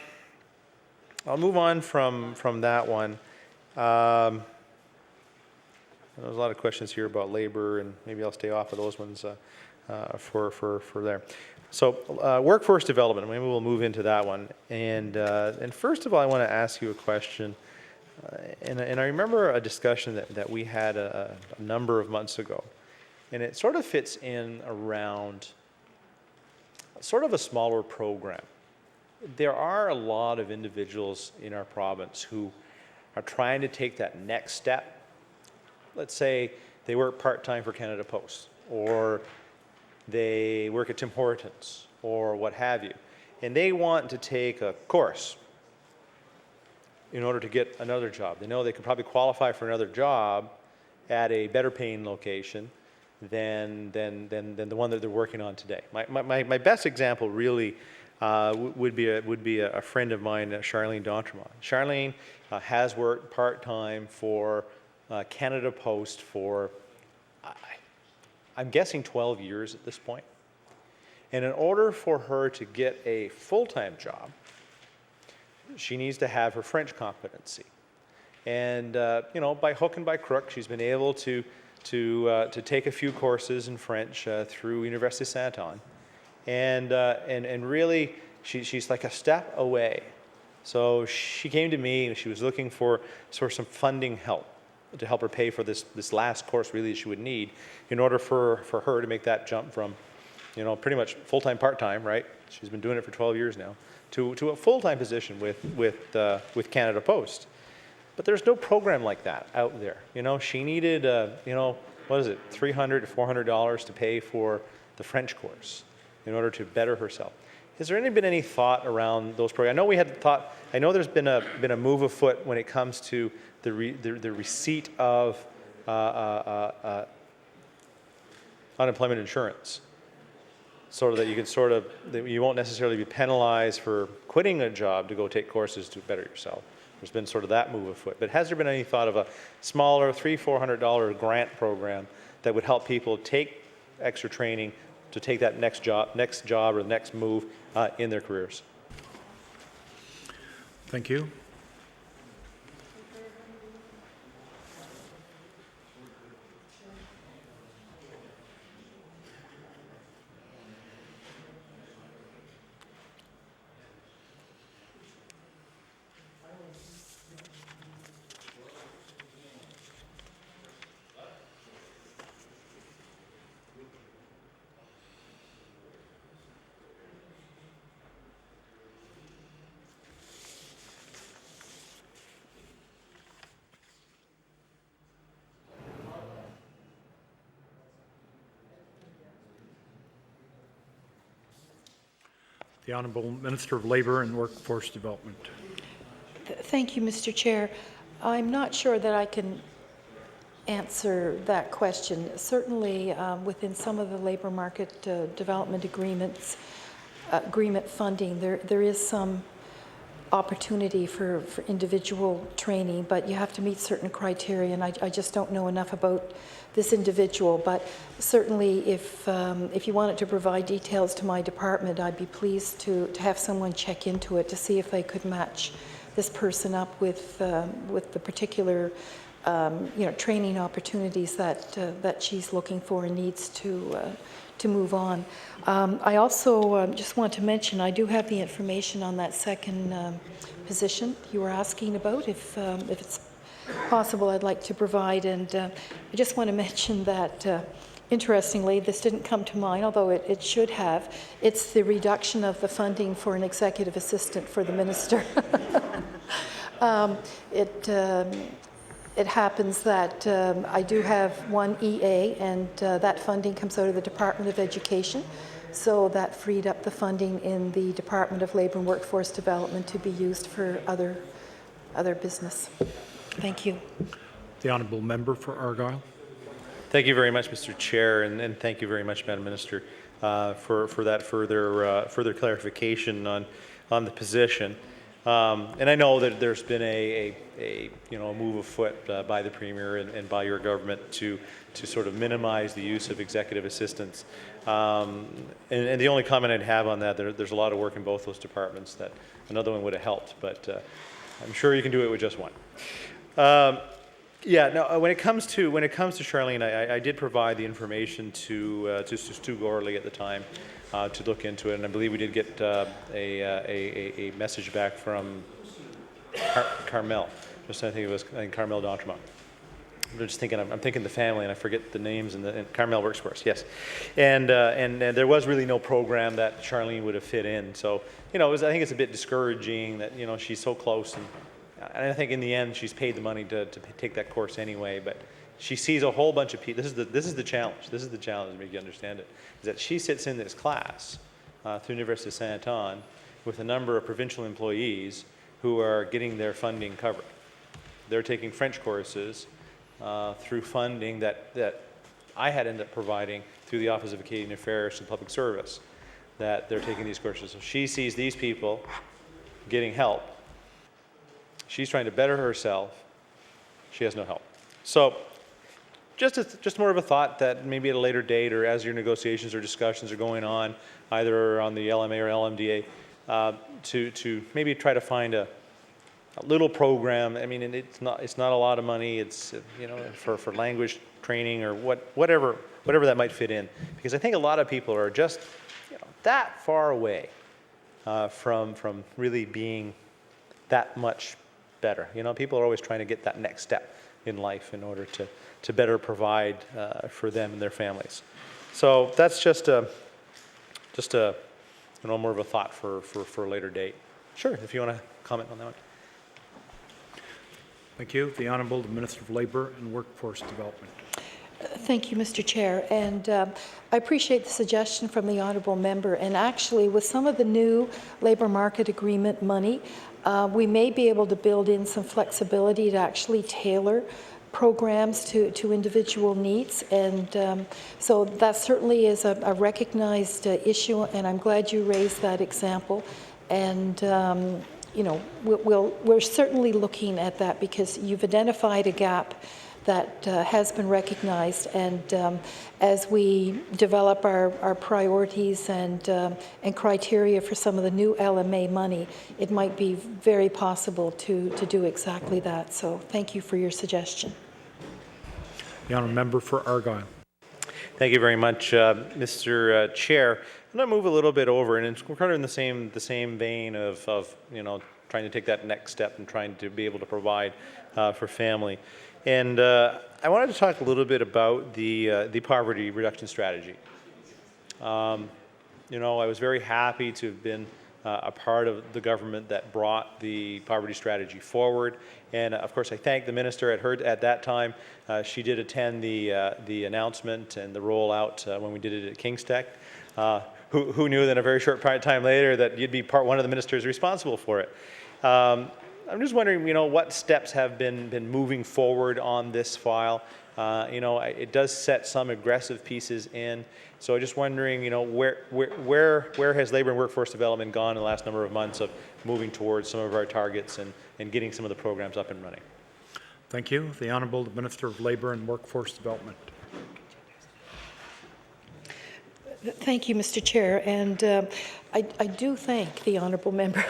move on from that one. There's a lot of questions here about labor, and maybe I'll stay off of those ones for there. So workforce development, maybe we'll move into that one. And first of all, I want to ask you a question. And I remember a discussion that we had a number of months ago. And it sort of fits in around sort of a smaller program. There are a lot of individuals in our province who are trying to take that next step. Let's say they work part-time for Canada Post, or they work at Tim Hortons, or what have you, and they want to take a course in order to get another job. They know they could probably qualify for another job at a better paying location than the one that they're working on today. My best example really would be a friend of mine, Charlene D'Entremont. Charlene has worked part-time for Canada Post for I'm guessing 12 years at this point. And in order for her to get a full-time job, she needs to have her French competency. And you know, by hook and by crook, she's been able to take a few courses in French through Université Saint-Anne. And really, she's like a step away. So she came to me and she was looking for sort of some funding help to help her pay for this last course really she would need in order for her to make that jump from, you know, pretty much full-time, part-time, right? She's been doing it for 12 years now, to a full-time position with Canada Post. But there's no program like that out there. You know, she needed, you know, what is it, $300 to $400 to pay for the French course in order to better herself. Has there been any thought around those programs? I know we had thought. I know there's been a move afoot when it comes to the receipt of unemployment insurance, so that you can that you won't necessarily be penalized for quitting a job to go take courses to better yourself. There's been sort of that move afoot. But has there been any thought of a smaller $300-400 grant program that would help people take extra training to take that next job or the next move in their careers? Thank you. The Honourable Minister of Labour and Workforce Development. Thank you, Mr. Chair. I'm not sure that I can answer that question. Certainly, within some of the labor market development agreement funding, there is some opportunity for individual training, but you have to meet certain criteria, and I just don't know enough about this individual. But certainly, if you wanted to provide details to my department, I'd be pleased to have someone check into it to see if they could match this person up with the particular training opportunities that she's looking for and needs to move on. I also just want to mention I do have the information on that second position you were asking about. If it's possible, I'd like to provide. And I just want to mention that, interestingly, this didn't come to mind, although it should have. It's the reduction of the funding for an executive assistant for the minister. It happens that I do have one EA, and that funding comes out of the Department of Education. So that freed up the funding in the Department of Labour and Workforce Development to be used for other business. Thank you. The honourable member for Argyle. Thank you very much, Mr. Chair, and thank you very much, Madam Minister, for that further clarification on the position. And I know that there's been a move afoot by the Premier and by your government to sort of minimize the use of executive assistants. And the only comment I'd have on that, there's a lot of work in both those departments that another one would have helped, but I'm sure you can do it with just one. Yeah. No. When it comes to Charlene, I did provide the information to Stu Gorley at the time to look into it, and I believe we did get a message back from Carmel. I think it was Carmel D'Entremont. I'm just thinking. I'm thinking the family, and I forget the names. And Carmel works for us. Yes, and there was really no program that Charlene would have fit in. So I think it's a bit discouraging that she's so close, and I think in the end she's paid the money to take that course anyway. But she sees a whole bunch of people. This is the challenge. This is the challenge to make you understand it. Is that she sits in this class through University of Saint Anne with a number of provincial employees who are getting their funding covered. They're taking French courses through funding that I had ended up providing through the Office of Canadian Affairs and Public Service, that they're taking these courses. So she sees these people getting help. She's trying to better herself. She has no help. So just more of a thought that maybe at a later date, or as your negotiations or discussions are going on, either on the LMA or LMDA, to maybe try to find a little program. I mean, it's not a lot of money. It's for language training or whatever that might fit in. Because I think a lot of people are just that far away from really being that much better. People are always trying to get that next step in life in order to better provide for them and their families. So that's just a more of a thought for a later date. Sure, if you want to comment on that one. Thank you. The Honourable Minister of Labour and Workforce Development. Thank you, Mr. Chair. And I appreciate the suggestion from the honourable member. And actually, with some of the new labour market agreement money, we may be able to build in some flexibility to actually tailor programs to individual needs. And so that certainly is a recognized issue, and I'm glad you raised that example. And we're certainly looking at that because you've identified a gap that has been recognized, and as we develop our priorities and criteria for some of the new LMA money, it might be very possible to do exactly that. So thank you for your suggestion. The honourable member for Argyle. Thank you very much, Mr. Chair. I'm going to move a little bit over, and we're kind of in the same vein of trying to take that next step and trying to be able to provide for family. And I wanted to talk a little bit about the poverty reduction strategy. I was very happy to have been a part of the government that brought the poverty strategy forward. And of course, I thank the minister at that time. She did attend the announcement and the rollout when we did it at King's Tech. Who knew that a very short time later that you'd be one of the ministers responsible for it. I'm just wondering, what steps have been moving forward on this file. It does set some aggressive pieces in. So I'm just wondering, where has Labour and Workforce Development gone in the last number of months of moving towards some of our targets and getting some of the programs up and running? Thank you. The Honourable Minister of Labour and Workforce Development. Thank you, Mr. Chair, and I do thank the honourable member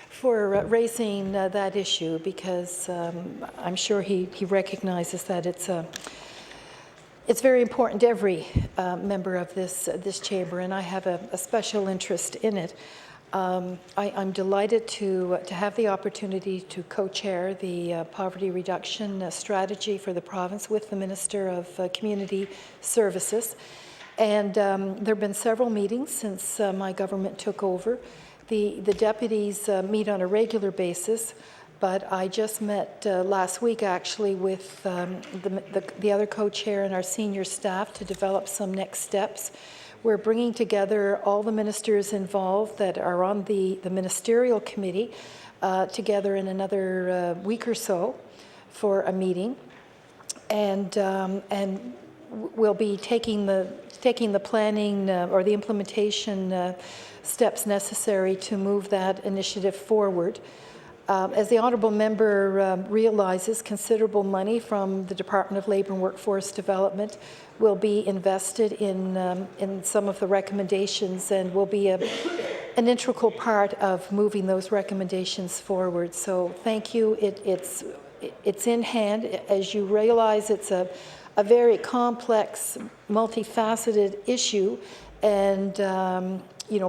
for raising that issue, because I'm sure he recognizes that it's very important to every member of this chamber, and I have a special interest in it. I'm delighted to have the opportunity to co-chair the poverty reduction strategy for the province with the Minister of Community Services. And there have been several meetings since my government took over. The deputies meet on a regular basis, but I just met last week actually with the other co-chair and our senior staff to develop some next steps. We're bringing together all the ministers involved that are on the ministerial committee together in another week or so for a meeting, and we'll be taking the planning or the implementation steps necessary to move that initiative forward. As the honourable member realizes, considerable money from the Department of Labour and Workforce Development will be invested in some of the recommendations, and will be an integral part of moving those recommendations forward. So thank you. It's in hand. As you realize, it's a very complex, multifaceted issue, and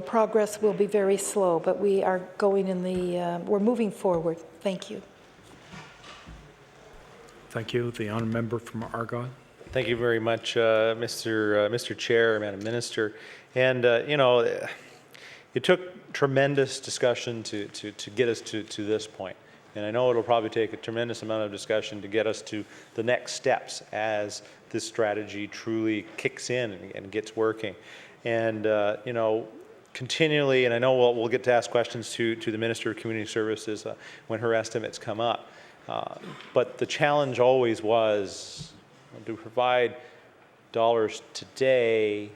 progress will be very slow, but we are going we're moving forward. Thank you. Thank you. The honourable member from Argyle. Thank you very much, Mr. Chair, Madam Minister. And it took tremendous discussion to get us to this point. And I know it'll probably take a tremendous amount of discussion to get us to the next steps as this strategy truly kicks in and gets working. And continually, and I know we'll get to ask questions to the Minister of Community Services when her estimates come up. But the challenge always was to provide dollars today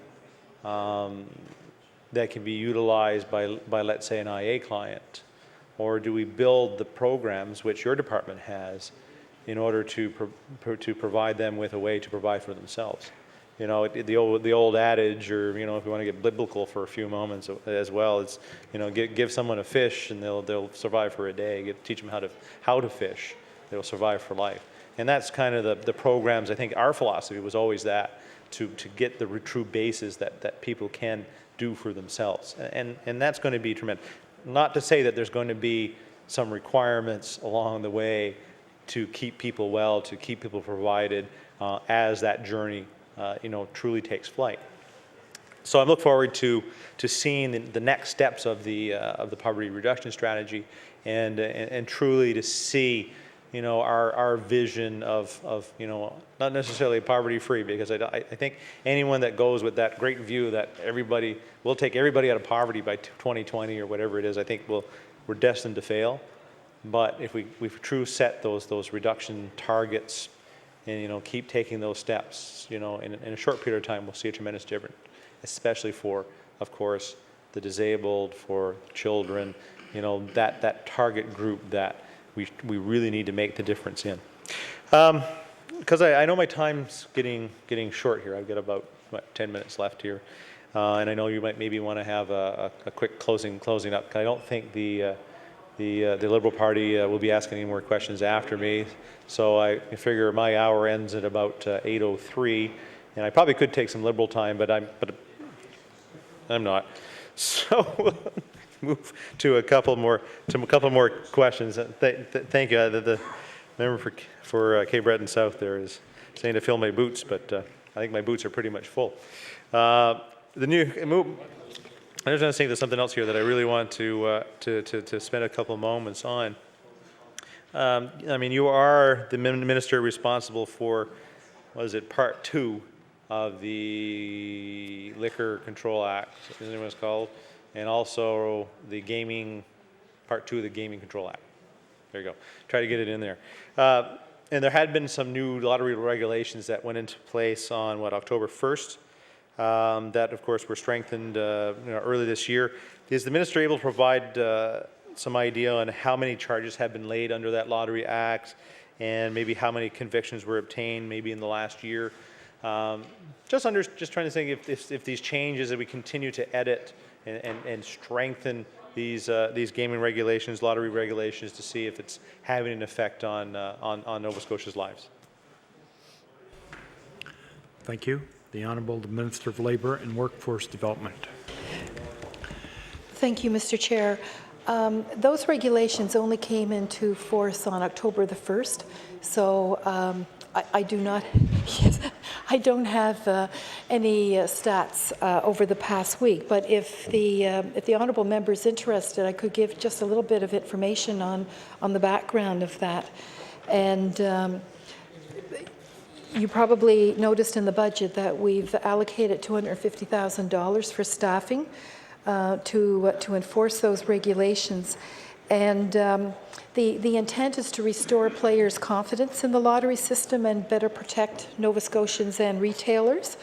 that can be utilized by let's say an IA client, or do we build the programs which your department has in order to provide them with a way to provide for themselves? The old adage, or if you want to get biblical for a few moments as well, it's give someone a fish and they'll survive for a day. Teach them how to fish, they'll survive for life. And that's kind of the programs. I think our philosophy was always that to get the true bases that people can do for themselves, and that's going to be tremendous. Not to say that there's going to be some requirements along the way to keep people well, to keep people provided as that journey truly takes flight. So I look forward to seeing the next steps of the poverty reduction strategy, and truly to see our vision of not necessarily poverty free, because I think anyone that goes with that great view that we'll take everybody out of poverty by 2020 or whatever it is, I think we're destined to fail. But if we truly set those reduction targets and keep taking those steps, in a short period of time, we'll see a tremendous difference, especially for, of course, the disabled, for children, that target group that we really need to make the difference in. Because I know my time's getting short here. I've got about 10 minutes left here, and I know you might maybe want to have a quick closing up. I don't think the Liberal Party will be asking any more questions after me, so I figure my hour ends at about 8:03, and I probably could take some Liberal time, but I'm not. So move to a couple more questions. Thank you. The member for Cape Breton South there is saying to fill my boots, but I think my boots are pretty much full. I was going to say there's something else here that I really want to spend a couple moments on. You are the minister responsible for, Part 2 of the Liquor Control Act, is that what it's called? And also the Part 2 of the Gaming Control Act. There you go. Try to get it in there. And there had been some new lottery regulations that went into place on, October 1st, that, of course, were strengthened early this year. Is the minister able to provide some idea on how many charges have been laid under that Lottery Act, and maybe how many convictions were obtained maybe in the last year? Just trying to think if these changes that we continue to edit and strengthen these gaming regulations, lottery regulations, to see if it's having an effect on Nova Scotia's lives. Thank you. The Honourable Minister of Labour and Workforce Development. Thank you, Mr. Chair. Those regulations only came into force on October the 1st, so I do not, yes, I don't have any stats over the past week, but if the honourable member is interested, I could give just a little bit of information on the background of that. And you probably noticed in the budget that we've allocated $250,000 for staffing to enforce those regulations. And the intent is to restore players' confidence in the lottery system and better protect Nova Scotians and retailers.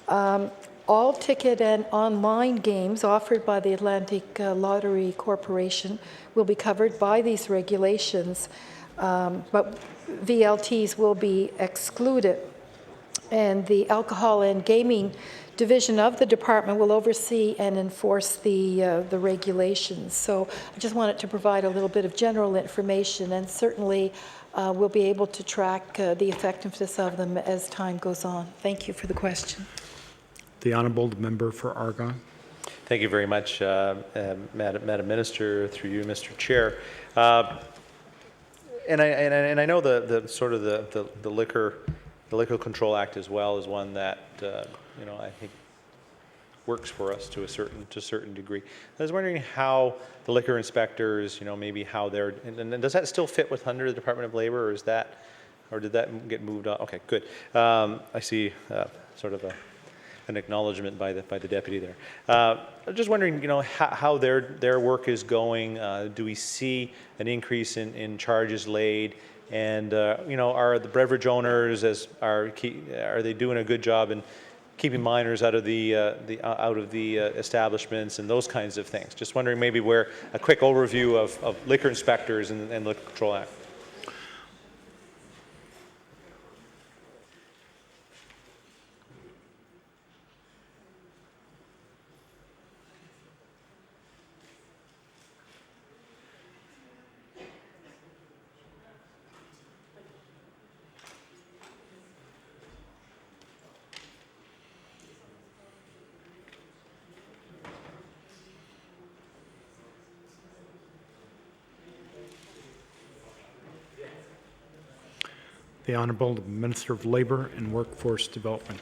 All ticket and online games offered by the Atlantic Lottery Corporation will be covered by these regulations, but VLTs will be excluded. And the Alcohol and Gaming Division of the department will oversee and enforce the regulations. So I just wanted to provide a little bit of general information, and certainly we'll be able to track the effectiveness of them as time goes on. Thank you for the question. The Honourable Member for Argonne. Thank you very much, Madam Minister, through you, Mr. Chair. And I know the sort of the Liquor Control Act as well is one that I think works for us to a certain degree. I was wondering how the liquor inspectors, maybe how they're, and does that still fit with under the Department of Labor, or did that get moved on? Okay, good. I see sort of an acknowledgement by the deputy there. I'm just wondering, how their work is going. Do we see an increase in charges laid? And are the beverage owners are they doing a good job in keeping minors out of the establishments and those kinds of things? Just wondering maybe where a quick overview of liquor inspectors and Liquor Control Act. The Honourable Minister of Labour and Workforce Development.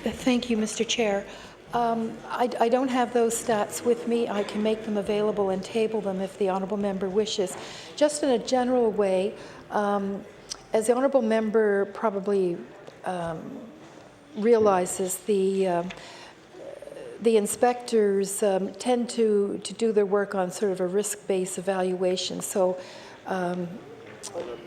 Thank you, Mr. Chair. I don't have those stats with me. I can make them available and table them if the honourable member wishes. Just in a general way, as the honourable member probably realizes, the inspectors tend to do their work on sort of a risk-based evaluation. So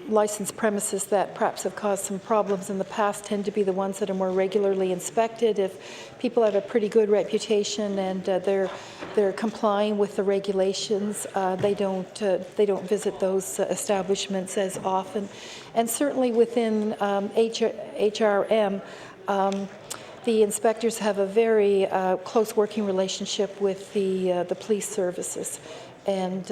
licensed premises that perhaps have caused some problems in the past tend to be the ones that are more regularly inspected. If people have a pretty good reputation and they're complying with the regulations, they don't visit those establishments as often. And certainly within HRM, the inspectors have a very close working relationship with the police services, and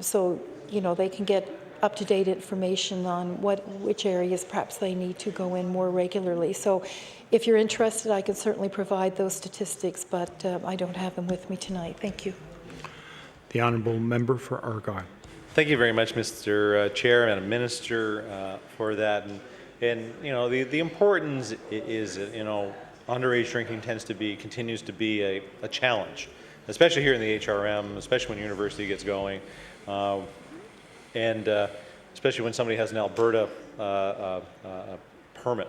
so they can get up-to-date information on which areas perhaps they need to go in more regularly. So if you're interested, I can certainly provide those statistics, but I don't have them with me tonight. Thank you. The Honourable Member for Argyll. Thank you very much, Mr. Chair, Madam Minister, for that. And the importance is, underage drinking continues to be a challenge, especially here in the HRM, especially when university gets going. And especially when somebody has an Alberta permit.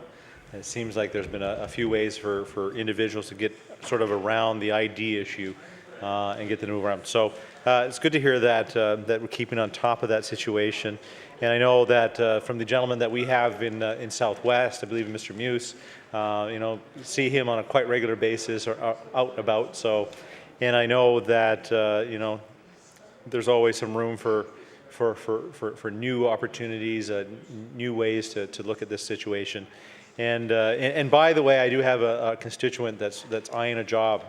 And it seems like there's been a few ways for individuals to get sort of around the ID issue and get them to move around. So it's good to hear that that we're keeping on top of that situation. And I know that from the gentleman that we have in Southwest, I believe Mr. Muse, see him on a quite regular basis or out and about. So, and I know that there's always some room for new opportunities, new ways to look at this situation. And by the way, I do have a constituent that's eyeing a job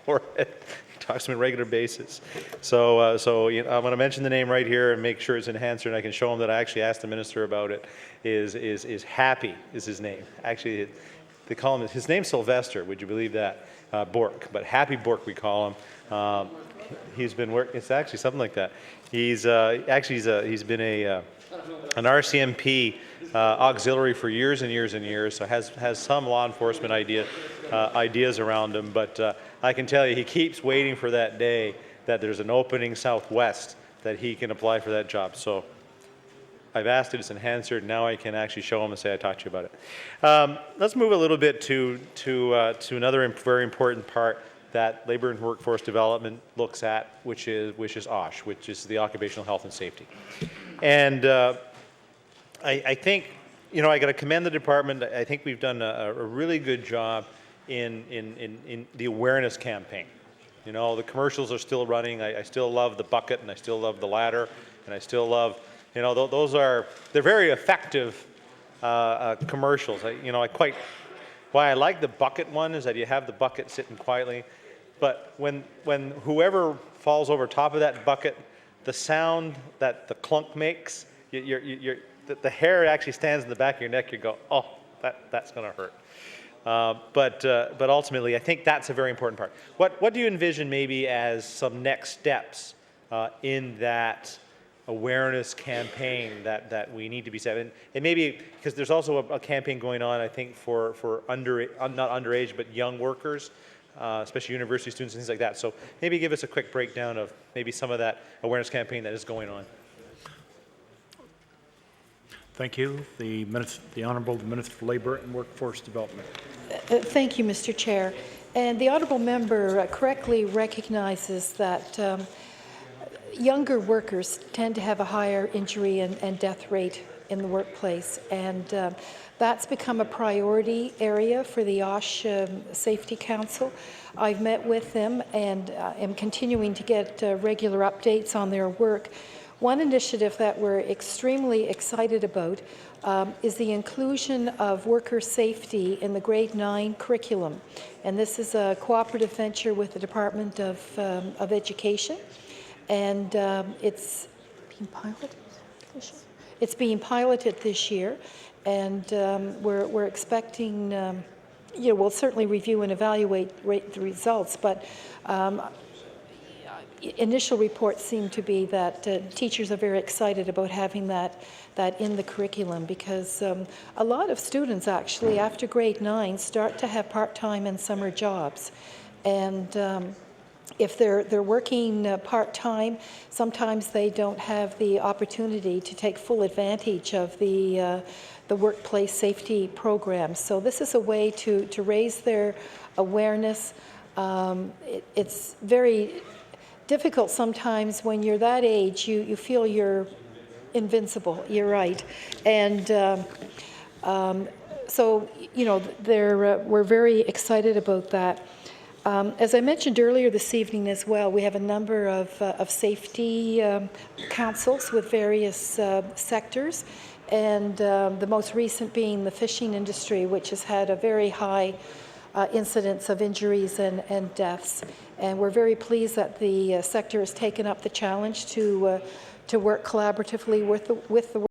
for it. He talks to me on a regular basis. So I'm going to mention the name right here and make sure it's enhanced, and I can show him that I actually asked the minister about it. Is Happy is his name. Actually, they call him, his name's Sylvester. Would you believe that? Bork, but Happy Bork we call him. He's been working. It's actually something like that. He's he's been an RCMP auxiliary for years and years and years. So has some law enforcement ideas around him. But I can tell you, he keeps waiting for that day that there's an opening Southwest that he can apply for that job. So I've asked it. It's enhanced. Now I can actually show him and say I talked to you about it. Let's move a little bit to another very important part that Labour and Workforce Development looks at, which is OSH, which is the Occupational Health and Safety. And I think, I got to commend the department. I think we've done a really good job in the awareness campaign. The commercials are still running. I still love the bucket, and I still love the ladder, and I still love, they're very effective commercials. Why I like the bucket one is that you have the bucket sitting quietly, but when whoever falls over top of that bucket, the sound that the clunk makes, the hair actually stands in the back of your neck. You go, oh, that's going to hurt. But ultimately, I think that's a very important part. What do you envision maybe as some next steps in that awareness campaign that we need to be set? And maybe, because there's also a campaign going on, I think, for not underage, but young workers, especially university students and things like that. So maybe give us a quick breakdown of maybe some of that awareness campaign that is going on. Thank you. The Honourable Minister for Labour and Workforce Development. Thank you, Mr. Chair. And the honourable member correctly recognizes that younger workers tend to have a higher injury and death rate in the workplace, and that's become a priority area for the OSH Safety Council. I've met with them and am continuing to get regular updates on their work. One initiative that we're extremely excited about is the inclusion of worker safety in the grade 9 curriculum, and this is a cooperative venture with the Department of Education. And it's being piloted this year. It's being piloted this year, and we're expecting. We'll certainly review and evaluate the results, but initial reports seem to be that teachers are very excited about having that in the curriculum, because a lot of students actually after grade 9 start to have part-time and summer jobs, and if they're working part-time, sometimes they don't have the opportunity to take full advantage of the workplace safety programs. So this is a way to raise their awareness. It's very difficult sometimes when you're that age. You feel you're invincible. You're right, and so we're very excited about that. As I mentioned earlier this evening as well, we have a number of safety councils with various sectors, and the most recent being the fishing industry, which has had a very high incidence of injuries and deaths. And we're very pleased that the sector has taken up the challenge to work collaboratively with the